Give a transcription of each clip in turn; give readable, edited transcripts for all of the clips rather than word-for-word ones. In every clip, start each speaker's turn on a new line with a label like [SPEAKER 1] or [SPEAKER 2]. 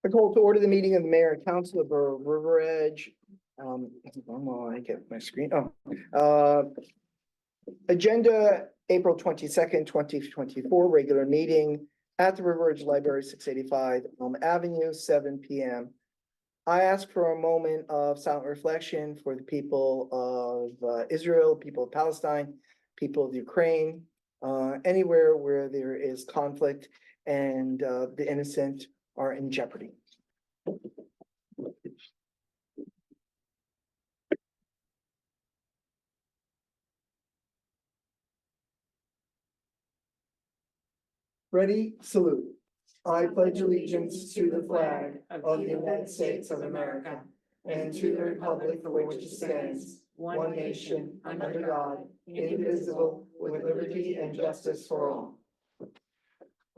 [SPEAKER 1] I call to order the meeting of the mayor and council of River Edge. I get my screen. Agenda, April 22nd, 2024, regular meeting at the River Edge Library, 685 Elm Avenue, 7 p.m. I ask for a moment of silent reflection for the people of Israel, people of Palestine, people of Ukraine, anywhere where there is conflict and the innocent are in jeopardy. Ready, salute. I pledge allegiance to the flag of the United States of America and to the republic for which it stands, one nation, under God, indivisible, with liberty and justice for all.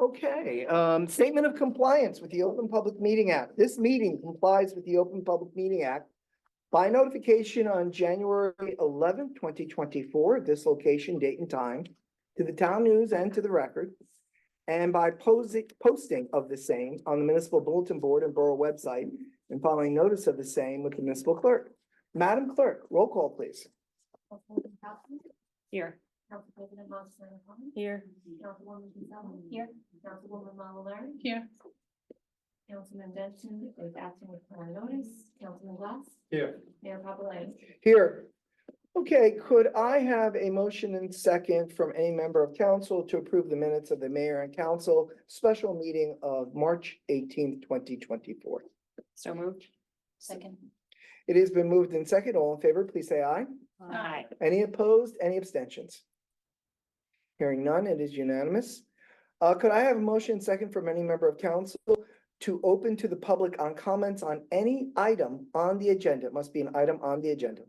[SPEAKER 1] Okay, statement of compliance with the Open Public Meeting Act. This meeting complies with the Open Public Meeting Act by notification on January 11th, 2024, this location, date, and time, to the town news and to the record, and by posting of the same on the municipal bulletin board and borough website, and following notice of the same with the municipal clerk. Madam Clerk, roll call, please.
[SPEAKER 2] Here.
[SPEAKER 3] Council President Monson.
[SPEAKER 2] Here.
[SPEAKER 3] Councilwoman Gonzalez. Here. Councilwoman Mawalari.
[SPEAKER 2] Here.
[SPEAKER 3] Councilman Benson is absent with prior notice. Councilman Glass.
[SPEAKER 1] Here.
[SPEAKER 3] Mayor Papalani.
[SPEAKER 1] Here. Okay, could I have a motion and second from any member of council to approve the minutes of the mayor and council special meeting of March 18th, 2024?
[SPEAKER 2] So moved.
[SPEAKER 3] Second.
[SPEAKER 1] It has been moved in second. All in favor, please say aye.
[SPEAKER 2] Aye.
[SPEAKER 1] Any opposed? Any abstentions? Hearing none, it is unanimous. Could I have a motion and second from any member of council to open to the public on comments on any item on the agenda? It must be an item on the agenda.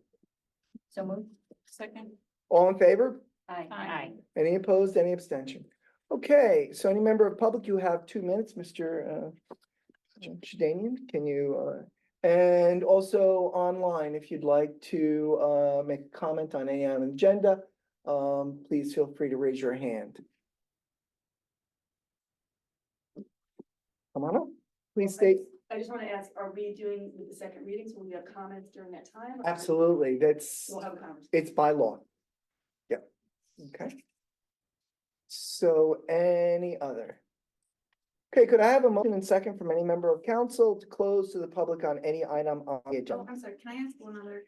[SPEAKER 3] So moved.
[SPEAKER 2] Second.
[SPEAKER 1] All in favor?
[SPEAKER 2] Aye.
[SPEAKER 1] Any opposed? Any abstention? Okay, so any member of public, you have 2 minutes, Mr. Shedanian, can you, and also online, if you'd like to make a comment on any item on the agenda, please feel free to raise your hand. Come on up. Please state.
[SPEAKER 4] I just want to ask, are we doing with the second readings, will we have comments during that time? or-
[SPEAKER 1] Absolutely, that's,
[SPEAKER 4] We'll have a conversation.
[SPEAKER 1] it's by law. Yep, okay. So any other? Okay, could I have a motion and second from any member of council to close to the public on any item on the
[SPEAKER 4] Oh,
[SPEAKER 1] agenda?
[SPEAKER 4] I'm sorry, can I ask one other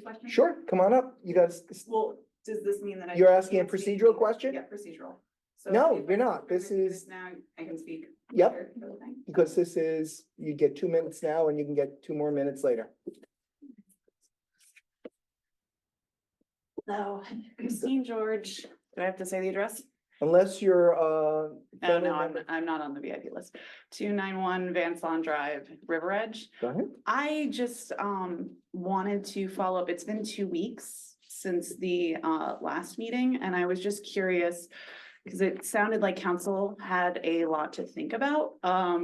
[SPEAKER 4] question?
[SPEAKER 1] Sure, come on up. You guys,
[SPEAKER 4] Well, does this mean that I?
[SPEAKER 1] You're asking a
[SPEAKER 4] can't speak?
[SPEAKER 1] procedural question?
[SPEAKER 4] Yeah, procedural. So
[SPEAKER 1] No,
[SPEAKER 4] if
[SPEAKER 1] you're
[SPEAKER 4] I
[SPEAKER 1] not. This
[SPEAKER 4] approve
[SPEAKER 1] is-
[SPEAKER 4] Now I can speak.
[SPEAKER 1] Yep.
[SPEAKER 4] Sure, for the thing.
[SPEAKER 1] because this is, you get 2 minutes now and you can get 2 more minutes later.
[SPEAKER 4] So, Christine George, do I have to say the address?
[SPEAKER 1] Unless you're,
[SPEAKER 4] Oh,
[SPEAKER 1] family
[SPEAKER 4] no,
[SPEAKER 1] member.
[SPEAKER 4] I'm not on the VIP list. 291 Van Salon Drive, River Edge.
[SPEAKER 1] Go ahead.
[SPEAKER 4] I just wanted to follow up. It's been 2 weeks since the last meeting, and I was just curious because it sounded like council had a lot to think about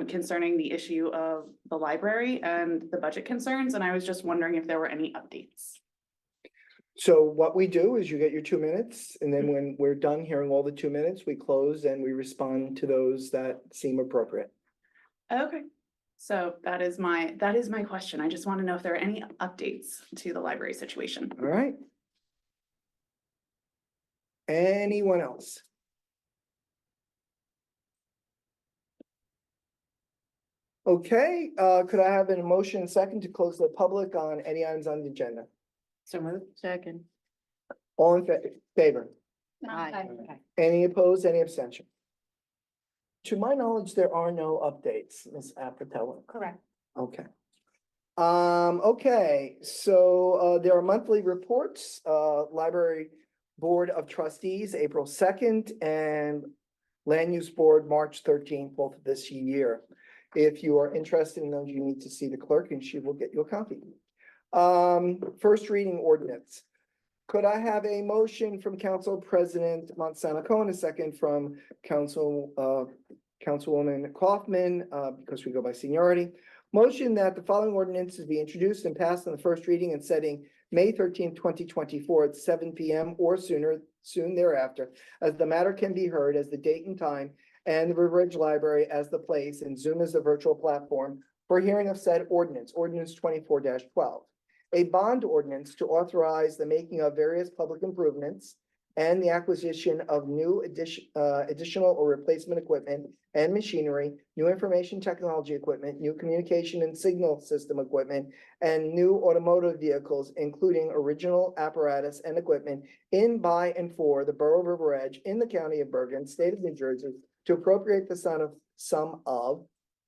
[SPEAKER 4] concerning the issue of the library and the budget concerns, and I was just wondering if there were any updates.
[SPEAKER 1] So what we do is you get your 2 minutes, and then when we're done hearing all the 2 minutes, we close and we respond to those that seem appropriate.
[SPEAKER 4] Okay, so that is my question. I just want to know if there are any updates to the library situation.
[SPEAKER 1] All right? Anyone else? Okay, could I have an motion and second to close the public on any items on the agenda?
[SPEAKER 2] So moved. Second.
[SPEAKER 1] All in favor?
[SPEAKER 2] Aye.
[SPEAKER 1] Any opposed, any abstention? To my knowledge, there are no updates, Ms. Apatow.
[SPEAKER 3] Correct.
[SPEAKER 1] Okay. Okay, so there are monthly reports, Library Board of Trustees, April 2nd, and Land Use Board, March 13th, both of this year. If you are interested in those, you need to see the clerk and she will get you a copy. First reading ordinance. Could I have a motion from Council President Monsanto and a second from Councilwoman Kaufman, because we go by seniority? Motion that the following ordinances be introduced and passed on the first reading and setting May 13th, 2024 at 7 p.m. or soon thereafter, as the matter can be heard as the date and time, and the River Edge Library as the place, and Zoom as the virtual platform for hearing of said ordinance, ordinance 24-12. A bond ordinance to authorize the making of various public improvements and the acquisition of new additional or replacement equipment and machinery, new information technology equipment, new communication and signal system equipment, and new automotive vehicles, including original apparatus and equipment in, by, and for the Borough of River Edge in the county of Bergen, state of New Jersey, to appropriate the sum of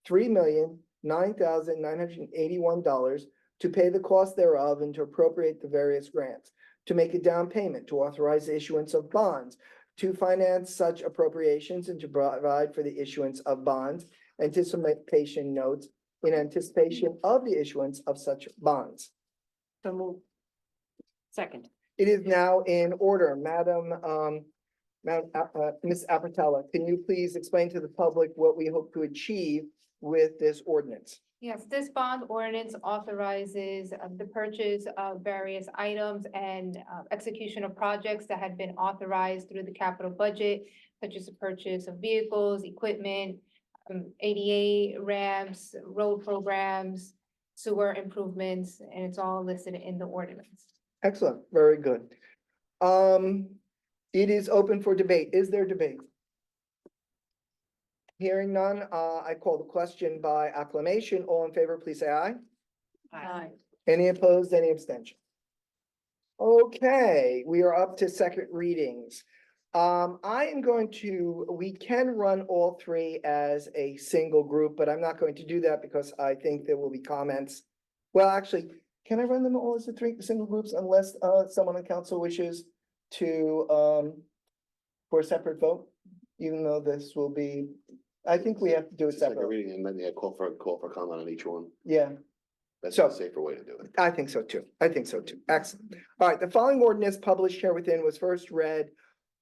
[SPEAKER 1] $3,009,981 to pay the cost thereof and to appropriate the various grants, to make a down payment, to authorize the issuance of bonds, to finance such appropriations and to provide for the issuance of bonds, anticipation notes in anticipation of the issuance of such bonds.
[SPEAKER 2] So move. Second.
[SPEAKER 1] It is now in order. Ms. Apatella, can you please explain to the public what we hope to achieve with this ordinance?
[SPEAKER 5] Yes, this bond ordinance authorizes the purchase of various items and execution of projects that had been authorized through the capital budget, such as the purchase of vehicles, equipment, ADA ramps, road programs, sewer improvements, and it's all listed in the ordinance.
[SPEAKER 1] Excellent, very good. It is open for debate. Is there debate? Hearing none, I call the question by acclamation. All in favor, please say aye.
[SPEAKER 2] Aye.
[SPEAKER 1] Any opposed, any abstention? Okay, we are up to second readings. We can run all three as a single group, but I'm not going to do that because I think there will be comments. Well, actually, can I run them all as the three single groups unless someone on council wishes to for a separate vote? Even though this will be, I think we have to do it
[SPEAKER 6] Second
[SPEAKER 1] separately.
[SPEAKER 6] reading and then call for comment on each one.
[SPEAKER 1] Yeah.
[SPEAKER 6] That's
[SPEAKER 1] So-
[SPEAKER 6] a safer way to do it.
[SPEAKER 1] I think so too. Excellent. All right, the following ordinance published here within was first read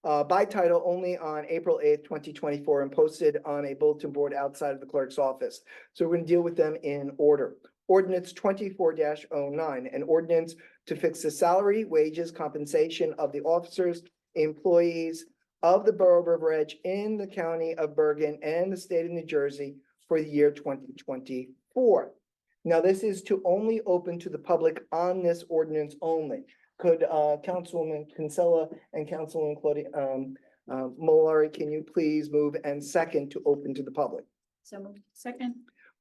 [SPEAKER 1] by title only on April 8th, 2024, and posted on a bulletin board outside of the clerk's office. So we're going to deal with them in order. Ordinance 24-09, an ordinance to fix the salary, wages, compensation of the officers, employees of the Borough of River Edge in the county of Bergen and the state of New Jersey for the year 2024. Now, this is to only open to the public on this ordinance only. Could Councilwoman Kinsella and Councilwoman Claudia Mallory, can you please move and second to open to the public?
[SPEAKER 2] So move. Second.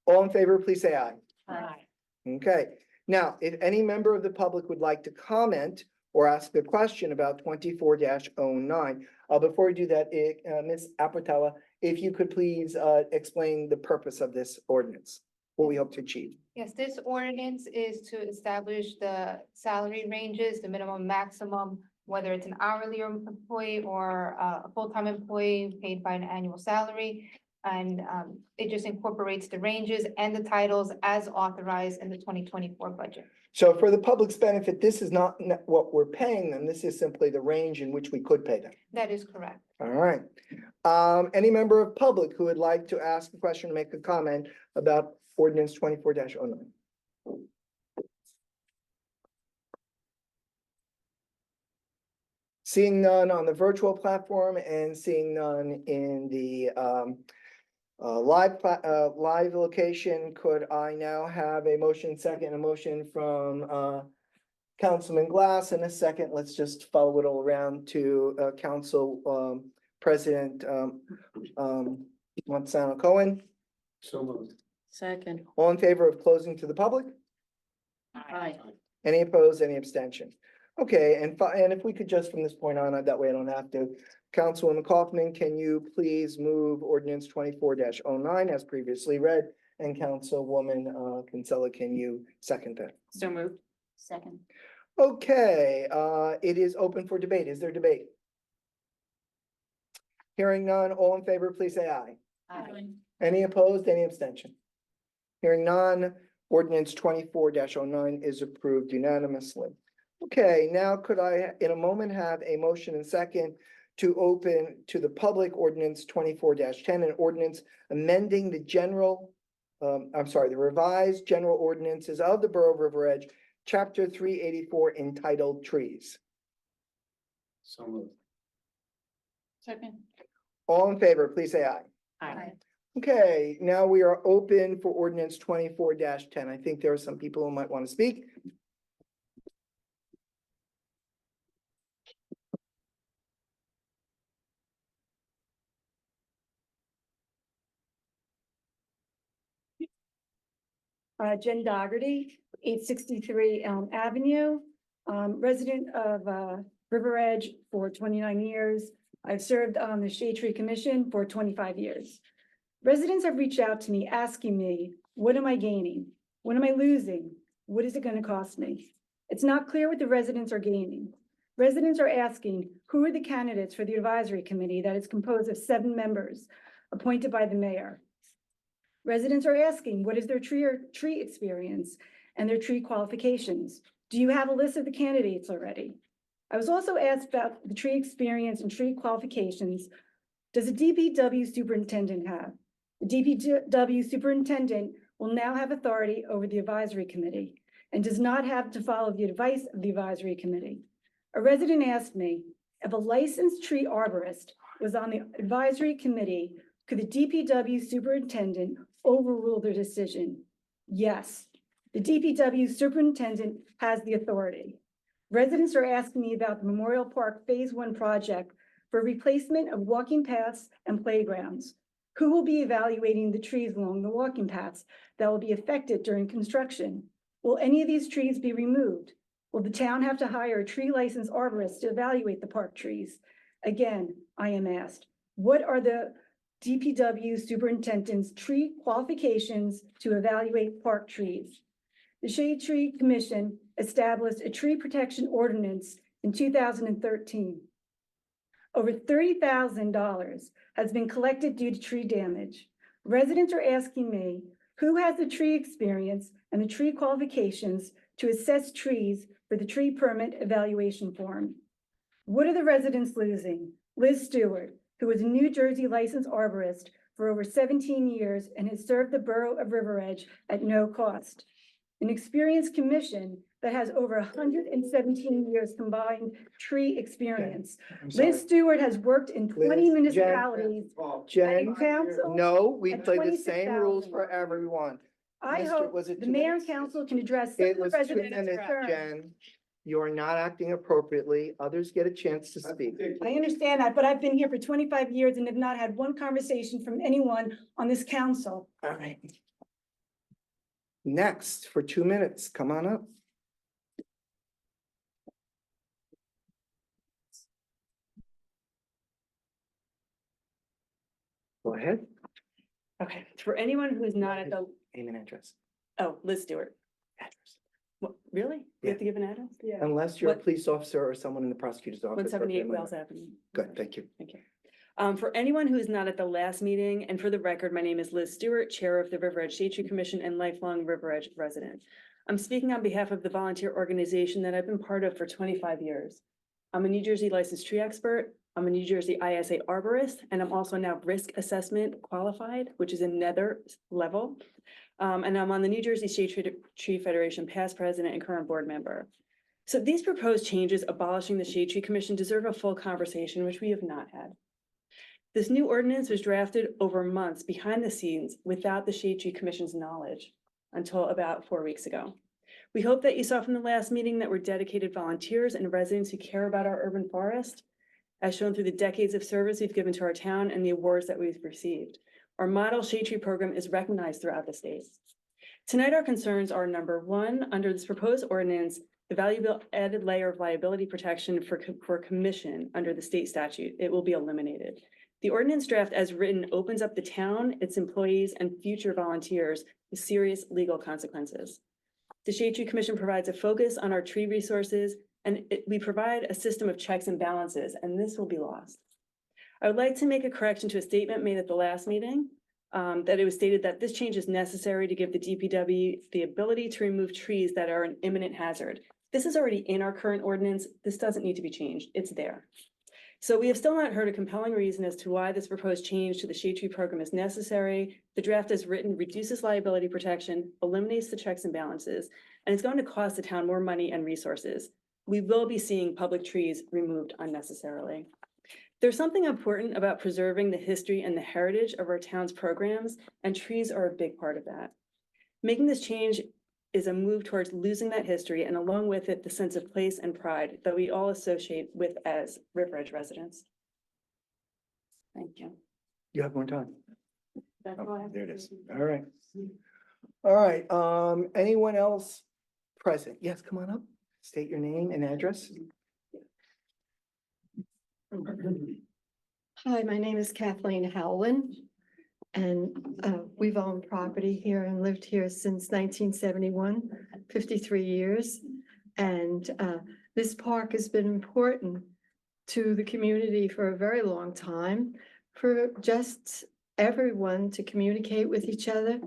[SPEAKER 1] All in favor, please say aye.
[SPEAKER 2] Aye.
[SPEAKER 1] Okay, now, if any member of the public would like to comment or ask a question about 24-09, before we do that, Ms. Apatella, if you could please explain the purpose of this ordinance, what we hope to achieve.
[SPEAKER 5] Yes, this ordinance is to establish the salary ranges, the minimum, maximum, whether it's an hourly employee or a full-time employee paid by an annual salary. And it just incorporates the ranges and the titles as authorized in the 2024 budget.
[SPEAKER 1] So for the public's benefit, this is not what we're paying them. This is simply the range in which we could pay them.
[SPEAKER 5] That is correct.
[SPEAKER 1] All right. Any member of public who would like to ask a question, make a comment about ordinance 24-09? Seeing none on the virtual platform and seeing none in the live location, could I now have a motion second, a motion from Councilman Glass and a second, let's just follow it all around to Council President Monsanto Cohen.
[SPEAKER 6] So moved.
[SPEAKER 2] Second.
[SPEAKER 1] All in favor of closing to the public?
[SPEAKER 2] Aye.
[SPEAKER 1] Any opposed, any abstention? Okay, and if we could just from this point on, that way I don't have to. Councilwoman Kaufman, can you please move ordinance 24-09 as previously read? And Councilwoman Kinsella, can you second that?
[SPEAKER 2] So moved. Second.
[SPEAKER 1] Okay, it is open for debate. Is there debate? Hearing none, all in favor, please say aye.
[SPEAKER 2] Aye.
[SPEAKER 1] Any opposed, any abstention? Hearing none, ordinance 24-09 is approved unanimously. Okay, now could I, in a moment, have a motion and second to open to the public ordinance 24-10, an ordinance amending the the revised general ordinances of the Borough of River Edge, chapter 384 entitled Trees.
[SPEAKER 6] So moved.
[SPEAKER 2] Second.
[SPEAKER 1] All in favor, please say aye.
[SPEAKER 2] Aye.
[SPEAKER 1] Okay, now we are open for ordinance 24-10. I think there are some people who might want to speak.
[SPEAKER 7] Jen Dougherty, 863 Elm Avenue, resident of River Edge for 29 years. I've served on the Shade Tree Commission for 25 years. Residents have reached out to me asking me, what am I gaining? What am I losing? What is it going to cost me? It's not clear what the residents are gaining. Residents are asking, who are the candidates for the advisory committee that is composed of 7 members appointed by the mayor? Residents are asking, what is their tree experience and their tree qualifications? Do you have a list of the candidates already? I was also asked about the tree experience and tree qualifications. Does the DPW superintendent have? The DPW superintendent will now have authority over the advisory committee and does not have to follow the advice of the advisory committee. A resident asked me, if a licensed tree arborist was on the advisory committee, could the DPW superintendent overrule their decision? Yes, the DPW superintendent has the authority. Residents are asking me about the Memorial Park Phase 1 project for replacement of walking paths and playgrounds. Who will be evaluating the trees along the walking paths that will be affected during construction? Will any of these trees be removed? Will the town have to hire a tree licensed arborist to evaluate the park trees? Again, I am asked, what are the DPW superintendent's tree qualifications to evaluate park trees? The Shade Tree Commission established a tree protection ordinance in 2013. Over $30,000 has been collected due to tree damage. Residents are asking me, who has the tree experience and the tree qualifications to assess trees for the tree permit evaluation form? What are the residents losing? Liz Stewart, who is a New Jersey licensed arborist for over 17 years and has served the borough of River Edge at no cost. An experienced commission that has over 117 years combined tree experience.
[SPEAKER 1] I'm sorry.
[SPEAKER 7] Liz Stewart has worked in 20
[SPEAKER 1] Liz, Jen.
[SPEAKER 7] municipalities.
[SPEAKER 1] Jen,
[SPEAKER 7] and council
[SPEAKER 1] no, we
[SPEAKER 7] at
[SPEAKER 1] play the same rules
[SPEAKER 7] 26,000.
[SPEAKER 1] for everyone.
[SPEAKER 7] I
[SPEAKER 1] Mr.
[SPEAKER 7] hope
[SPEAKER 1] was it
[SPEAKER 7] the
[SPEAKER 1] 2
[SPEAKER 7] mayor and
[SPEAKER 1] minutes?
[SPEAKER 7] council can address some
[SPEAKER 1] It
[SPEAKER 7] of the
[SPEAKER 1] was 2
[SPEAKER 7] residents'
[SPEAKER 1] minutes,
[SPEAKER 7] concerns.
[SPEAKER 1] Jen. You are not acting appropriately. Others get a chance to speak.
[SPEAKER 7] I understand that, but I've been here for 25 years and have not had one conversation from anyone on this council.
[SPEAKER 1] All right. Next, for 2 minutes, come on up. Go ahead,
[SPEAKER 8] Okay, for anyone who is not at the,
[SPEAKER 1] name and address.
[SPEAKER 8] oh, Liz Stewart.
[SPEAKER 1] Address.
[SPEAKER 8] What, really? You have to give an address? Yeah.
[SPEAKER 1] Unless you're a
[SPEAKER 8] What-
[SPEAKER 1] police officer or someone in the prosecutor's office. or
[SPEAKER 8] 178
[SPEAKER 1] family
[SPEAKER 8] Wells
[SPEAKER 1] member.
[SPEAKER 8] Avenue.
[SPEAKER 1] Good, thank you.
[SPEAKER 8] Thank you. For anyone who is not at the last meeting, and for the record, my name is Liz Stewart, Chair of the River Edge Shade Tree Commission and lifelong River Edge resident. I'm speaking on behalf of the volunteer organization that I've been part of for 25 years. I'm a New Jersey licensed tree expert. I'm a New Jersey ISA arborist, and I'm also now risk assessment qualified, which is another level. And I'm on the New Jersey Shade Tree Federation, past president and current board member. So these proposed changes abolishing the Shade Tree Commission deserve a full conversation, which we have not had. This new ordinance was drafted over months behind the scenes without the Shade Tree Commission's knowledge until about 4 weeks ago. We hope that you saw from the last meeting that we're dedicated volunteers and residents who care about our urban forest, as shown through the decades of service we've given to our town and the awards that we've received. Our model Shade Tree program is recognized throughout the state. Tonight, our concerns are: number one, under this proposed ordinance, the valuable added layer of liability protection for commission under the state statute, it will be eliminated. The ordinance draft as written opens up the town, its employees, and future volunteers to serious legal consequences. The Shade Tree Commission provides a focus on our tree resources, and we provide a system of checks and balances, and this will be lost. I would like to make a correction to a statement made at the last meeting, that it was stated that this change is necessary to give the DPW the ability to remove trees that are an imminent hazard. This is already in our current ordinance. This doesn't need to be changed. It's there. So we have still not heard a compelling reason as to why this proposed change to the Shade Tree program is necessary. The draft as written reduces liability protection, eliminates the checks and balances, and it's going to cost the town more money and resources. We will be seeing public trees removed unnecessarily. There's something important about preserving the history and the heritage of our town's programs, and trees are a big part of that. Making this change is a move towards losing that history, and along with it, the sense of place and pride that we all associate with as River Edge residents. Thank you.
[SPEAKER 1] You have more time.
[SPEAKER 8] That's all I have to
[SPEAKER 1] There it
[SPEAKER 8] say.
[SPEAKER 1] is. All right. All right, anyone else present? Yes, come on up. State your name and address.
[SPEAKER 9] Hi, my name is Kathleen Howland. And we've owned property here and lived here since 1971, 53 years. And this park has been important to the community for a very long time, for just everyone to communicate with each other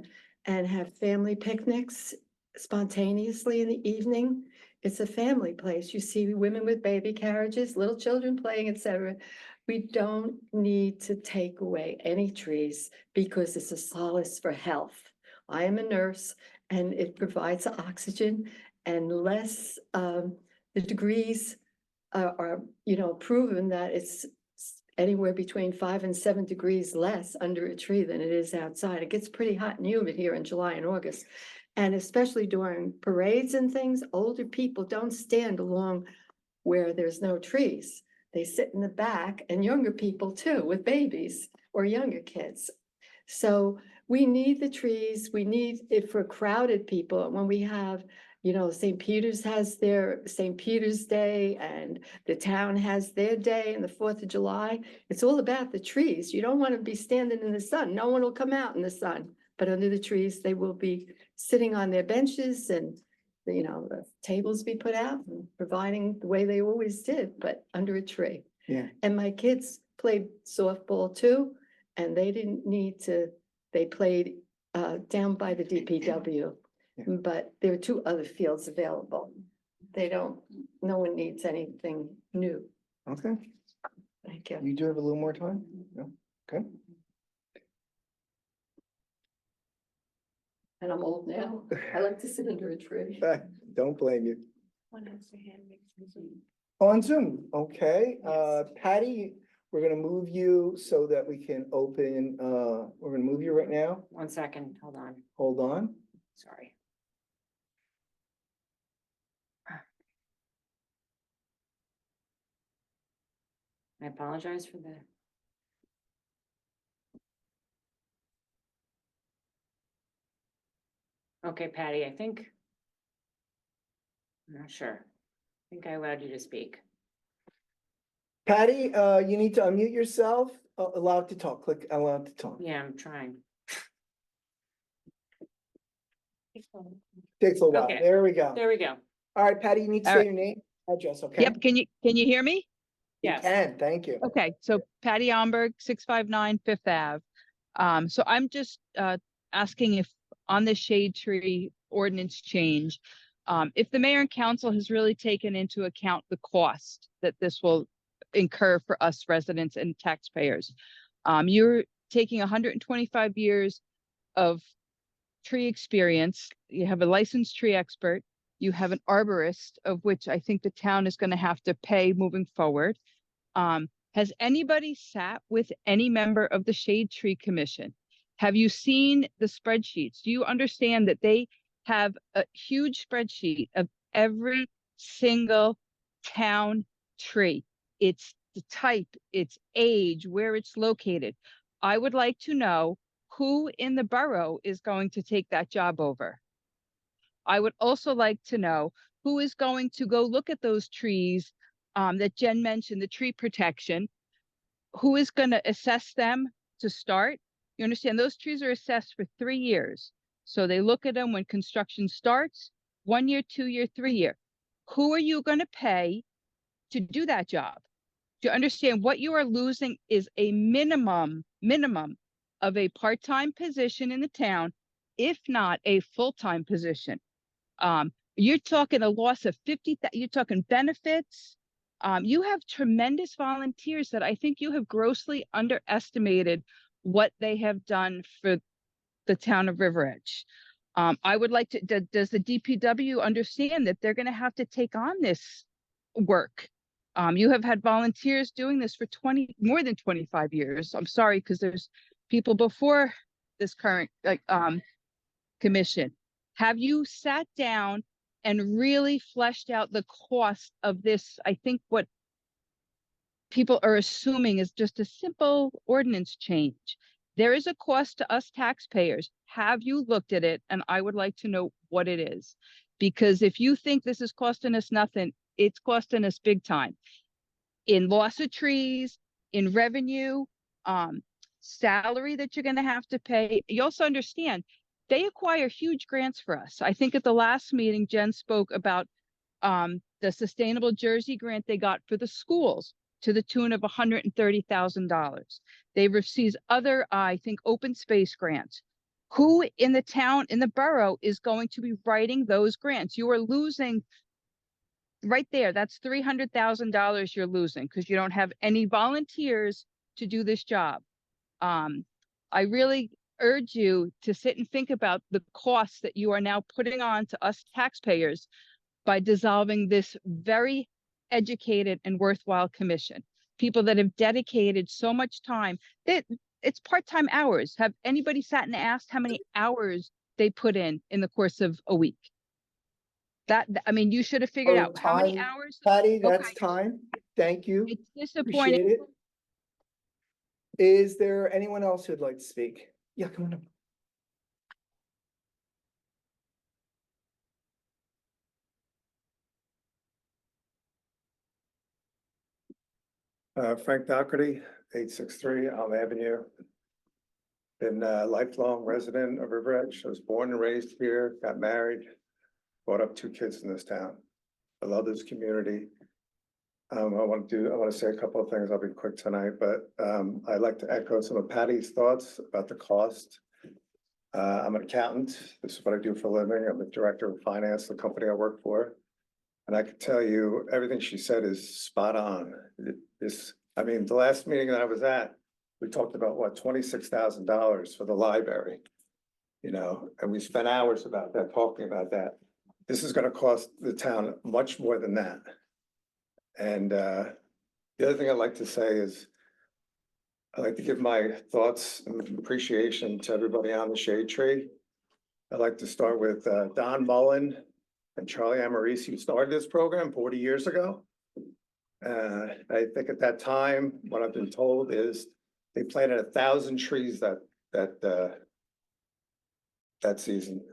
[SPEAKER 9] and have family picnics spontaneously in the evening. It's a family place. You see women with baby carriages, little children playing, etc. We don't need to take away any trees because it's a solace for health. I am a nurse and it provides oxygen and less, the degrees are, proven that it's anywhere between 5 and 7 degrees less under a tree than it is outside. It gets pretty hot and humid here in July and August. And especially during parades and things, older people don't stand along where there's no trees. They sit in the back, and younger people too, with babies or younger kids. So we need the trees. We need it for crowded people. And when we have, St. Peter's has their St. Peter's Day and the town has their day and the 4th of July, it's all about the trees. You don't want to be standing in the sun. No one will come out in the sun, but under the trees, they will be sitting on their benches and the tables be put out and providing the way they always did, but under a tree.
[SPEAKER 1] Yeah.
[SPEAKER 9] And my kids played softball too, and they didn't need to, they played down by the DPW.
[SPEAKER 1] Yeah.
[SPEAKER 9] But there are 2 other fields available. No one needs anything new.
[SPEAKER 1] Okay,
[SPEAKER 9] Thank you.
[SPEAKER 1] you do have a little more time? No? Okay.
[SPEAKER 9] And I'm old now. I like to sit under a tree.
[SPEAKER 1] Don't blame you. On Zoom, okay. Patty, we're gonna move you so that we can open, we're gonna move you right now.
[SPEAKER 2] 1 second, hold on,
[SPEAKER 1] Hold on.
[SPEAKER 2] sorry. I apologize for the. Okay, Patty, I think. I'm not sure. I think I allowed you to speak.
[SPEAKER 1] Patty, you need to unmute yourself, allowed to talk, click allowed to talk.
[SPEAKER 2] Yeah, I'm trying.
[SPEAKER 1] Takes a while,
[SPEAKER 2] Okay.
[SPEAKER 1] there we go.
[SPEAKER 2] There we go.
[SPEAKER 1] All right, Patty, you need to
[SPEAKER 10] All
[SPEAKER 1] say
[SPEAKER 10] right.
[SPEAKER 1] your name, address, okay?
[SPEAKER 10] Yep, can you hear me?
[SPEAKER 1] You
[SPEAKER 2] Yes.
[SPEAKER 1] can, thank you.
[SPEAKER 10] Okay, so Patty Omberg, 659 Fifth Ave. So I'm just asking if on the shade tree ordinance change, if the mayor and council has really taken into account the cost that this will incur for us residents and taxpayers. You're taking 125 years of tree experience. You have a licensed tree expert. You have an arborist, of which I think the town is going to have to pay moving forward. Has anybody sat with any member of the Shade Tree Commission? Have you seen the spreadsheets? Do you understand that they have a huge spreadsheet of every single town tree? It's the type, its age, where it's located. I would like to know who in the borough is going to take that job over. I would also like to know who is going to go look at those trees that Jen mentioned, the tree protection. Who is going to assess them to start? You understand those trees are assessed for 3 years. So they look at them when construction starts, 1 year, 2 year, 3 year. Who are you going to pay to do that job? Do you understand what you are losing is a minimum of a part-time position in the town, if not a full-time position. You're talking a loss of 50, you're talking benefits. You have tremendous volunteers that I think you have grossly underestimated what they have done for the town of River Edge. I would like to, does the DPW understand that they're going to have to take on this work? You have had volunteers doing this for more than 25 years. I'm sorry, because there's people before this current, commission. Have you sat down and really fleshed out the cost of this? I think what people are assuming is just a simple ordinance change. There is a cost to us taxpayers. Have you looked at it? And I would like to know what it is. Because if you think this is costing us nothing, it's costing us big time. In loss of trees, in revenue, salary that you're gonna have to pay. You also understand, they acquire huge grants for us. I think at the last meeting, Jen spoke about the Sustainable Jersey grant they got for the schools to the tune of $130,000. They received other, I think, open space grants. Who in the town, in the borough, is going to be writing those grants? You are losing right there. That's $300,000 you're losing because you don't have any volunteers to do this job. I really urge you to sit and think about the costs that you are now putting on to us taxpayers by dissolving this very educated and worthwhile commission. People that have dedicated so much time, that it's part-time hours. Have anybody sat and asked how many hours they put in the course of a week? I mean, you should have figured
[SPEAKER 1] Oh,
[SPEAKER 10] out how many
[SPEAKER 1] time.
[SPEAKER 10] hours.
[SPEAKER 1] Patty, that's
[SPEAKER 10] Okay.
[SPEAKER 1] time. Thank you.
[SPEAKER 10] It's disappointing.
[SPEAKER 1] Appreciate it. Is there anyone else who'd like to speak? Yeah, come on up.
[SPEAKER 11] Frank Doherty, 863 Elm Avenue. Been a lifelong resident of River Edge. I was born and raised here, got married, brought up 2 kids in this town. I love this community. I want to say a couple of things. I'll be quick tonight, but I'd like to echo some of Patty's thoughts about the cost. I'm an accountant. This is what I do for a living. I'm the director of finance, the company I work for. And I can tell you, everything she said is spot on. I mean, the last meeting that I was at, we talked about what, $26,000 for the library. You know, and we spent hours about that, talking about that. This is gonna cost the town much more than that. And the other thing I'd like to say is, I'd like to give my thoughts and appreciation to everybody on the shade tree. I'd like to start with Don Mullen and Charlie Amorisi, who started this program 40 years ago. I think at that time, what I've been told is they planted 1,000 trees that season.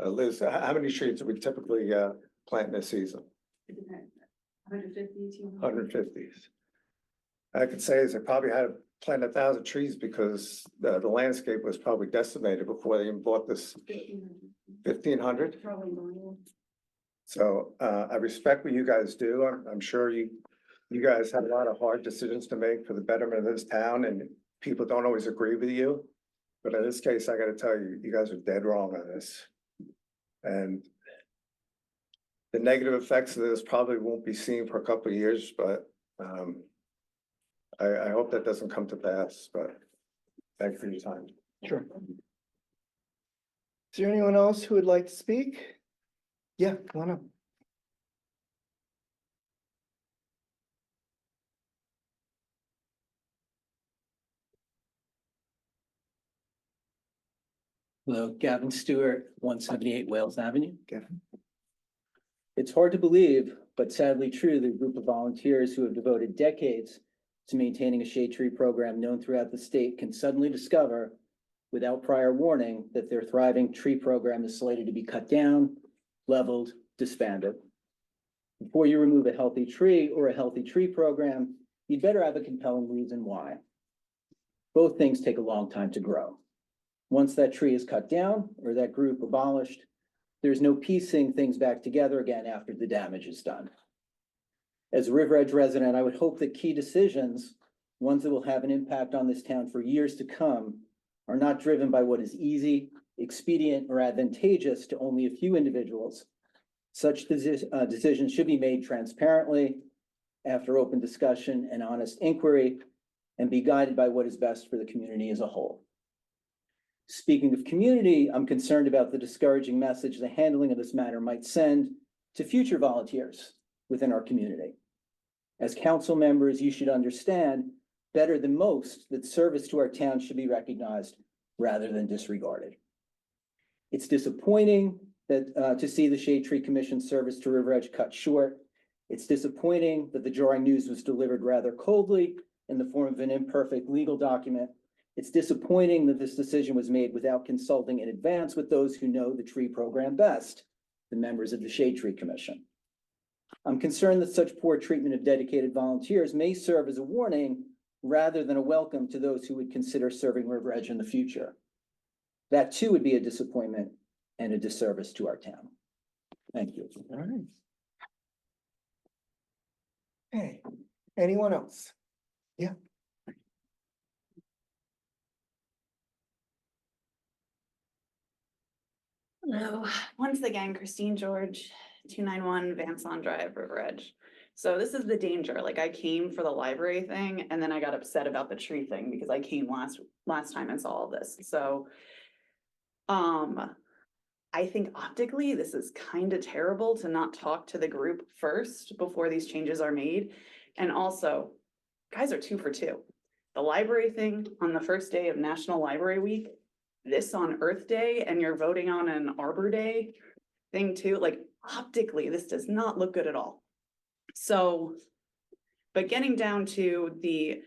[SPEAKER 11] Liz, how many trees do we typically plant in a season? 150. I could say is they probably had to plant 1,000 trees because the landscape was probably decimated before they even bought this. 1,500. So I respect what you guys do. I'm sure you guys have a lot of hard decisions to make for the betterment of this town, and people don't always agree with you. But in this case, I got to tell you, you guys are dead wrong on this. And the negative effects of this probably won't be seen for a couple of years, but I hope that doesn't come to pass. But thank you for your time.
[SPEAKER 1] Sure. Is there anyone else who would like to speak? Yeah, come on up.
[SPEAKER 12] Hello, Gavin Stewart, 178 Wales Avenue.
[SPEAKER 1] Gavin.
[SPEAKER 12] It's hard to believe, but sadly true, the group of volunteers who have devoted decades to maintaining a shade tree program known throughout the state can suddenly discover, without prior warning, that their thriving tree program is slated to be cut down, leveled, disbanded. Before you remove a healthy tree or a healthy tree program, you'd better have a compelling reason why. Both things take a long time to grow. Once that tree is cut down or that group abolished, there's no piecing things back together again after the damage is done. As a River Edge resident, I would hope that key decisions, ones that will have an impact on this town for years to come, are not driven by what is easy, expedient, or advantageous to only a few individuals. Such decisions should be made transparently, after open discussion and honest inquiry, and be guided by what is best for the community as a whole. Speaking of community, I'm concerned about the discouraging message the handling of this matter might send to future volunteers within our community. As council members, you should understand better than most that service to our town should be recognized rather than disregarded. It's disappointing that, to see the Shade Tree Commission service to River Edge cut short. It's disappointing that the jarring news was delivered rather coldly in the form of an imperfect legal document. It's disappointing that this decision was made without consulting in advance with those who know the tree program best, the members of the Shade Tree Commission. I'm concerned that such poor treatment of dedicated volunteers may serve as a warning rather than a welcome to those who would consider serving River Edge in the future. That too would be a disappointment and a disservice to our town. Thank you.
[SPEAKER 1] All right. Okay, anyone else? Yeah.
[SPEAKER 4] Hello, once again, Christine George, 291 Vanson Drive, River Edge. So this is the danger, like I came for the library thing and then I got upset about the tree thing because I came last time and saw all this, so. I think optically, this is kind of terrible to not talk to the group first before these changes are made. And also, guys are 2 for 2. The library thing on the first day of National Library Week, this on Earth Day, and you're voting on an Arbor Day thing too, like optically, this does not look good at all. So, but getting down to the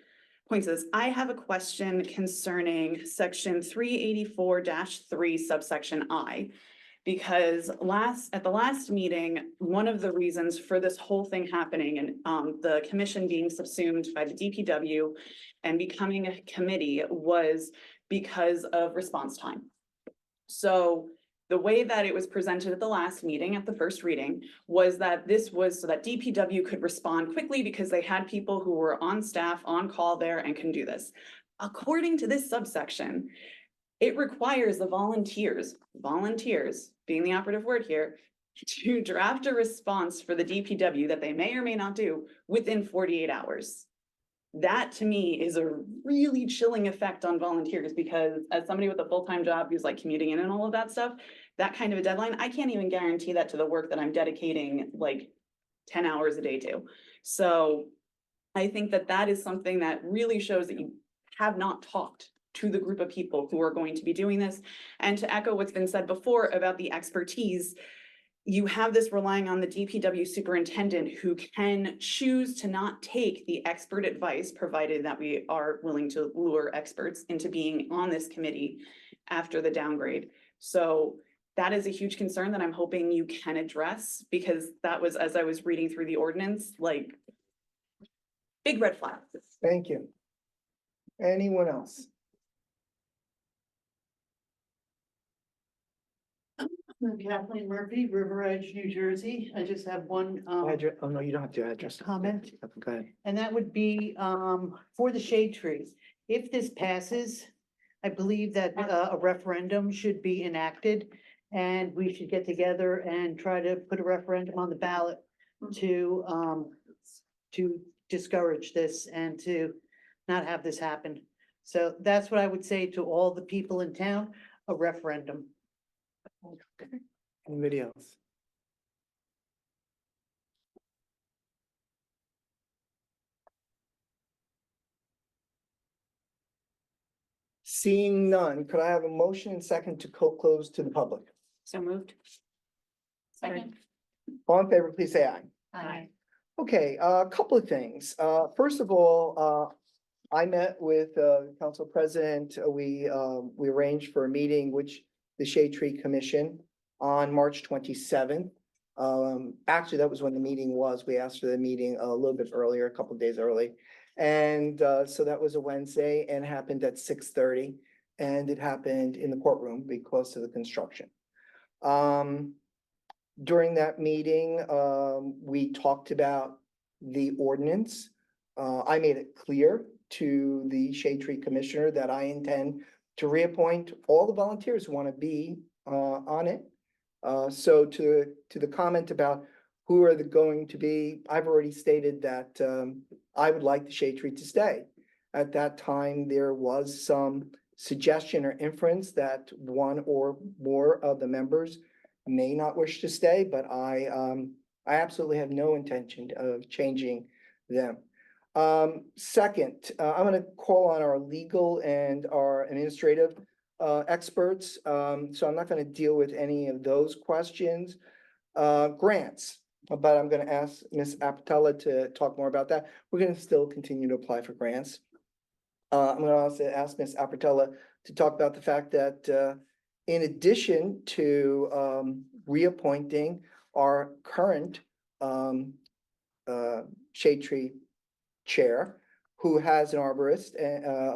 [SPEAKER 4] points of this, I have a question concerning section 384-3 subsection I. Because at the last meeting, one of the reasons for this whole thing happening and the commission being subsumed by the DPW and becoming a committee was because of response time. So the way that it was presented at the last meeting, at the first reading, was that this was so that DPW could respond quickly because they had people who were on staff, on call there and can do this. According to this subsection, it requires the volunteers being the operative word here, to draft a response for the DPW that they may or may not do within 48 hours. That to me is a really chilling effect on volunteers because as somebody with a full-time job who's like commuting in and all of that stuff, that kind of a deadline, I can't even guarantee that to the work that I'm dedicating like 10 hours a day to. So I think that that is something that really shows that you have not talked to the group of people who are going to be doing this. And to echo what's been said before about the expertise, you have this relying on the DPW superintendent who can choose to not take the expert advice, provided that we are willing to lure experts into being on this committee after the downgrade. So that is a huge concern that I'm hoping you can address, because that was, as I was reading through the ordinance, like big red flag.
[SPEAKER 1] Thank you. Anyone else?
[SPEAKER 13] I'm Kathleen Murphy, River Edge, New Jersey. I just have one
[SPEAKER 1] Address, oh no, you don't have to address.
[SPEAKER 13] comment,
[SPEAKER 1] Go ahead.
[SPEAKER 13] and that would be for the shade trees. If this passes, I believe that a referendum should be enacted, and we should get together and try to put a referendum on the ballot to discourage this and to not have this happen. So that's what I would say to all the people in town, a referendum.
[SPEAKER 1] Okay. Anybody else? Seeing none, could I have a motion and second to close to the public?
[SPEAKER 2] So moved.
[SPEAKER 5] Second.
[SPEAKER 1] All in favor, please say aye.
[SPEAKER 3] Aye.
[SPEAKER 1] Okay, a couple of things. First of all, I met with Council President. We arranged for a meeting which the Shade Tree Commission on March 27th. Actually, that was when the meeting was. We asked for the meeting a little bit earlier, a couple of days early. And so that was a Wednesday and happened at 6:30. And it happened in the courtroom because of the construction. During that meeting, we talked about the ordinance. I made it clear to the Shade Tree Commissioner that I intend to reappoint all the volunteers who want to be on it. So to the comment about who are going to be, I've already stated that I would like the Shade Tree to stay. At that time, there was some suggestion or inference that one or more of the members may not wish to stay, but I absolutely have no intention of changing them. Second, I'm gonna call on our legal and our administrative experts. So I'm not gonna deal with any of those questions. Grants, but I'm gonna ask Ms. Apatella to talk more about that. We're gonna still continue to apply for grants. I'm gonna also ask Ms. Apatella to talk about the fact that in addition to reappointing our current shade tree chair, who has an arborist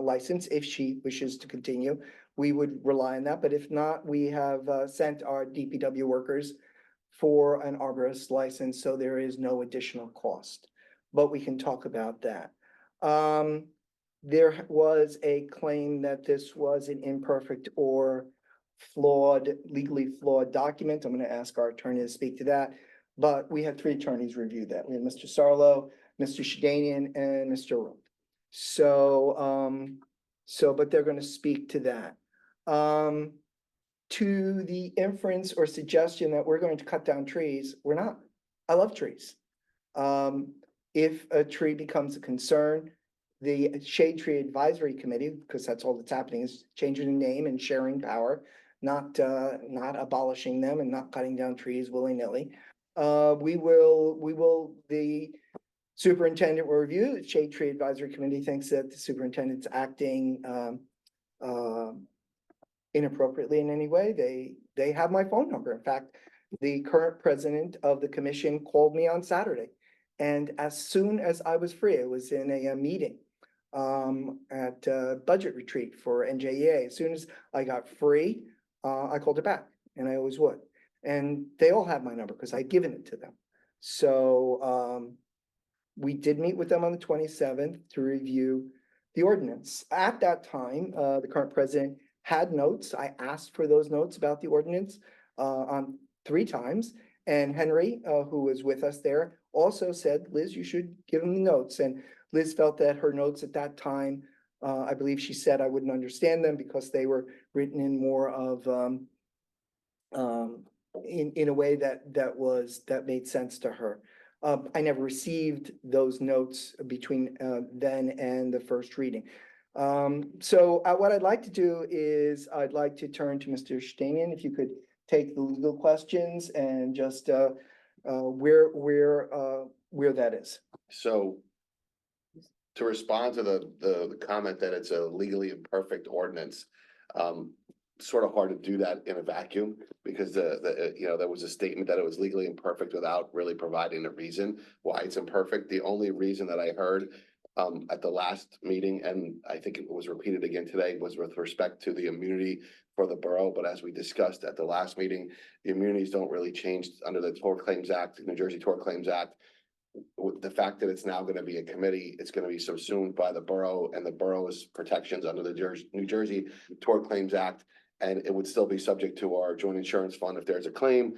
[SPEAKER 1] license, if she wishes to continue, we would rely on that, but if not, we have sent our DPW workers for an arborist license, so there is no additional cost. But we can talk about that. There was a claim that this was an imperfect or legally flawed document. I'm gonna ask our attorney to speak to that. But we had 3 attorneys review that. We had Mr. Sarlo, Mr. Shedanian, and Mr. Rowe. But they're gonna speak to that. To the inference or suggestion that we're going to cut down trees, we're not. I love trees. If a tree becomes a concern, the Shade Tree Advisory Committee, because that's all that's happening, is changing the name and sharing power, not abolishing them and not cutting down trees willy-nilly. The superintendent will review. The Shade Tree Advisory Committee thinks that the superintendent's acting inappropriately in any way. They have my phone number. In fact, the current president of the commission called me on Saturday. And as soon as I was free, I was in a meeting at a budget retreat for NJEA. As soon as I got free, I called her back, and I always would. And they all have my number because I'd given it to them. So we did meet with them on the 27th to review the ordinance. At that time, the current president had notes. I asked for those notes about the ordinance on 3 times. And Henry, who was with us there, also said, Liz, you should give him the notes. And Liz felt that her notes at that time, I believe she said I wouldn't understand them because they were written in more of in a way that made sense to her. I never received those notes between then and the first reading. So what I'd like to do is I'd like to turn to Mr. Shedanian, if you could take the legal questions and just where that is.
[SPEAKER 6] So to respond to the comment that it's a legally imperfect ordinance, sort of hard to do that in a vacuum because there was a statement that it was legally imperfect without really providing a reason why it's imperfect. The only reason that I heard at the last meeting, and I think it was repeated again today, was with respect to the immunity for the borough. But as we discussed at the last meeting, the immunities don't really change under the Tort Claims Act, New Jersey Tort Claims Act. With the fact that it's now going to be a committee, it's going to be subsumed by the borough and the borough's protections under the New Jersey Tort Claims Act. And it would still be subject to our joint insurance fund if there's a claim.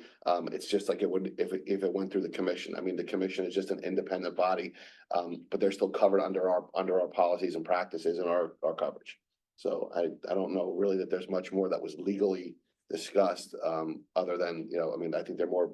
[SPEAKER 6] It's just like it would if it went through the commission. I mean, the commission is just an independent body, but they're still covered under our policies and practices and our coverage. So I don't know really that there's much more that was legally discussed, other than, I mean, I think they're more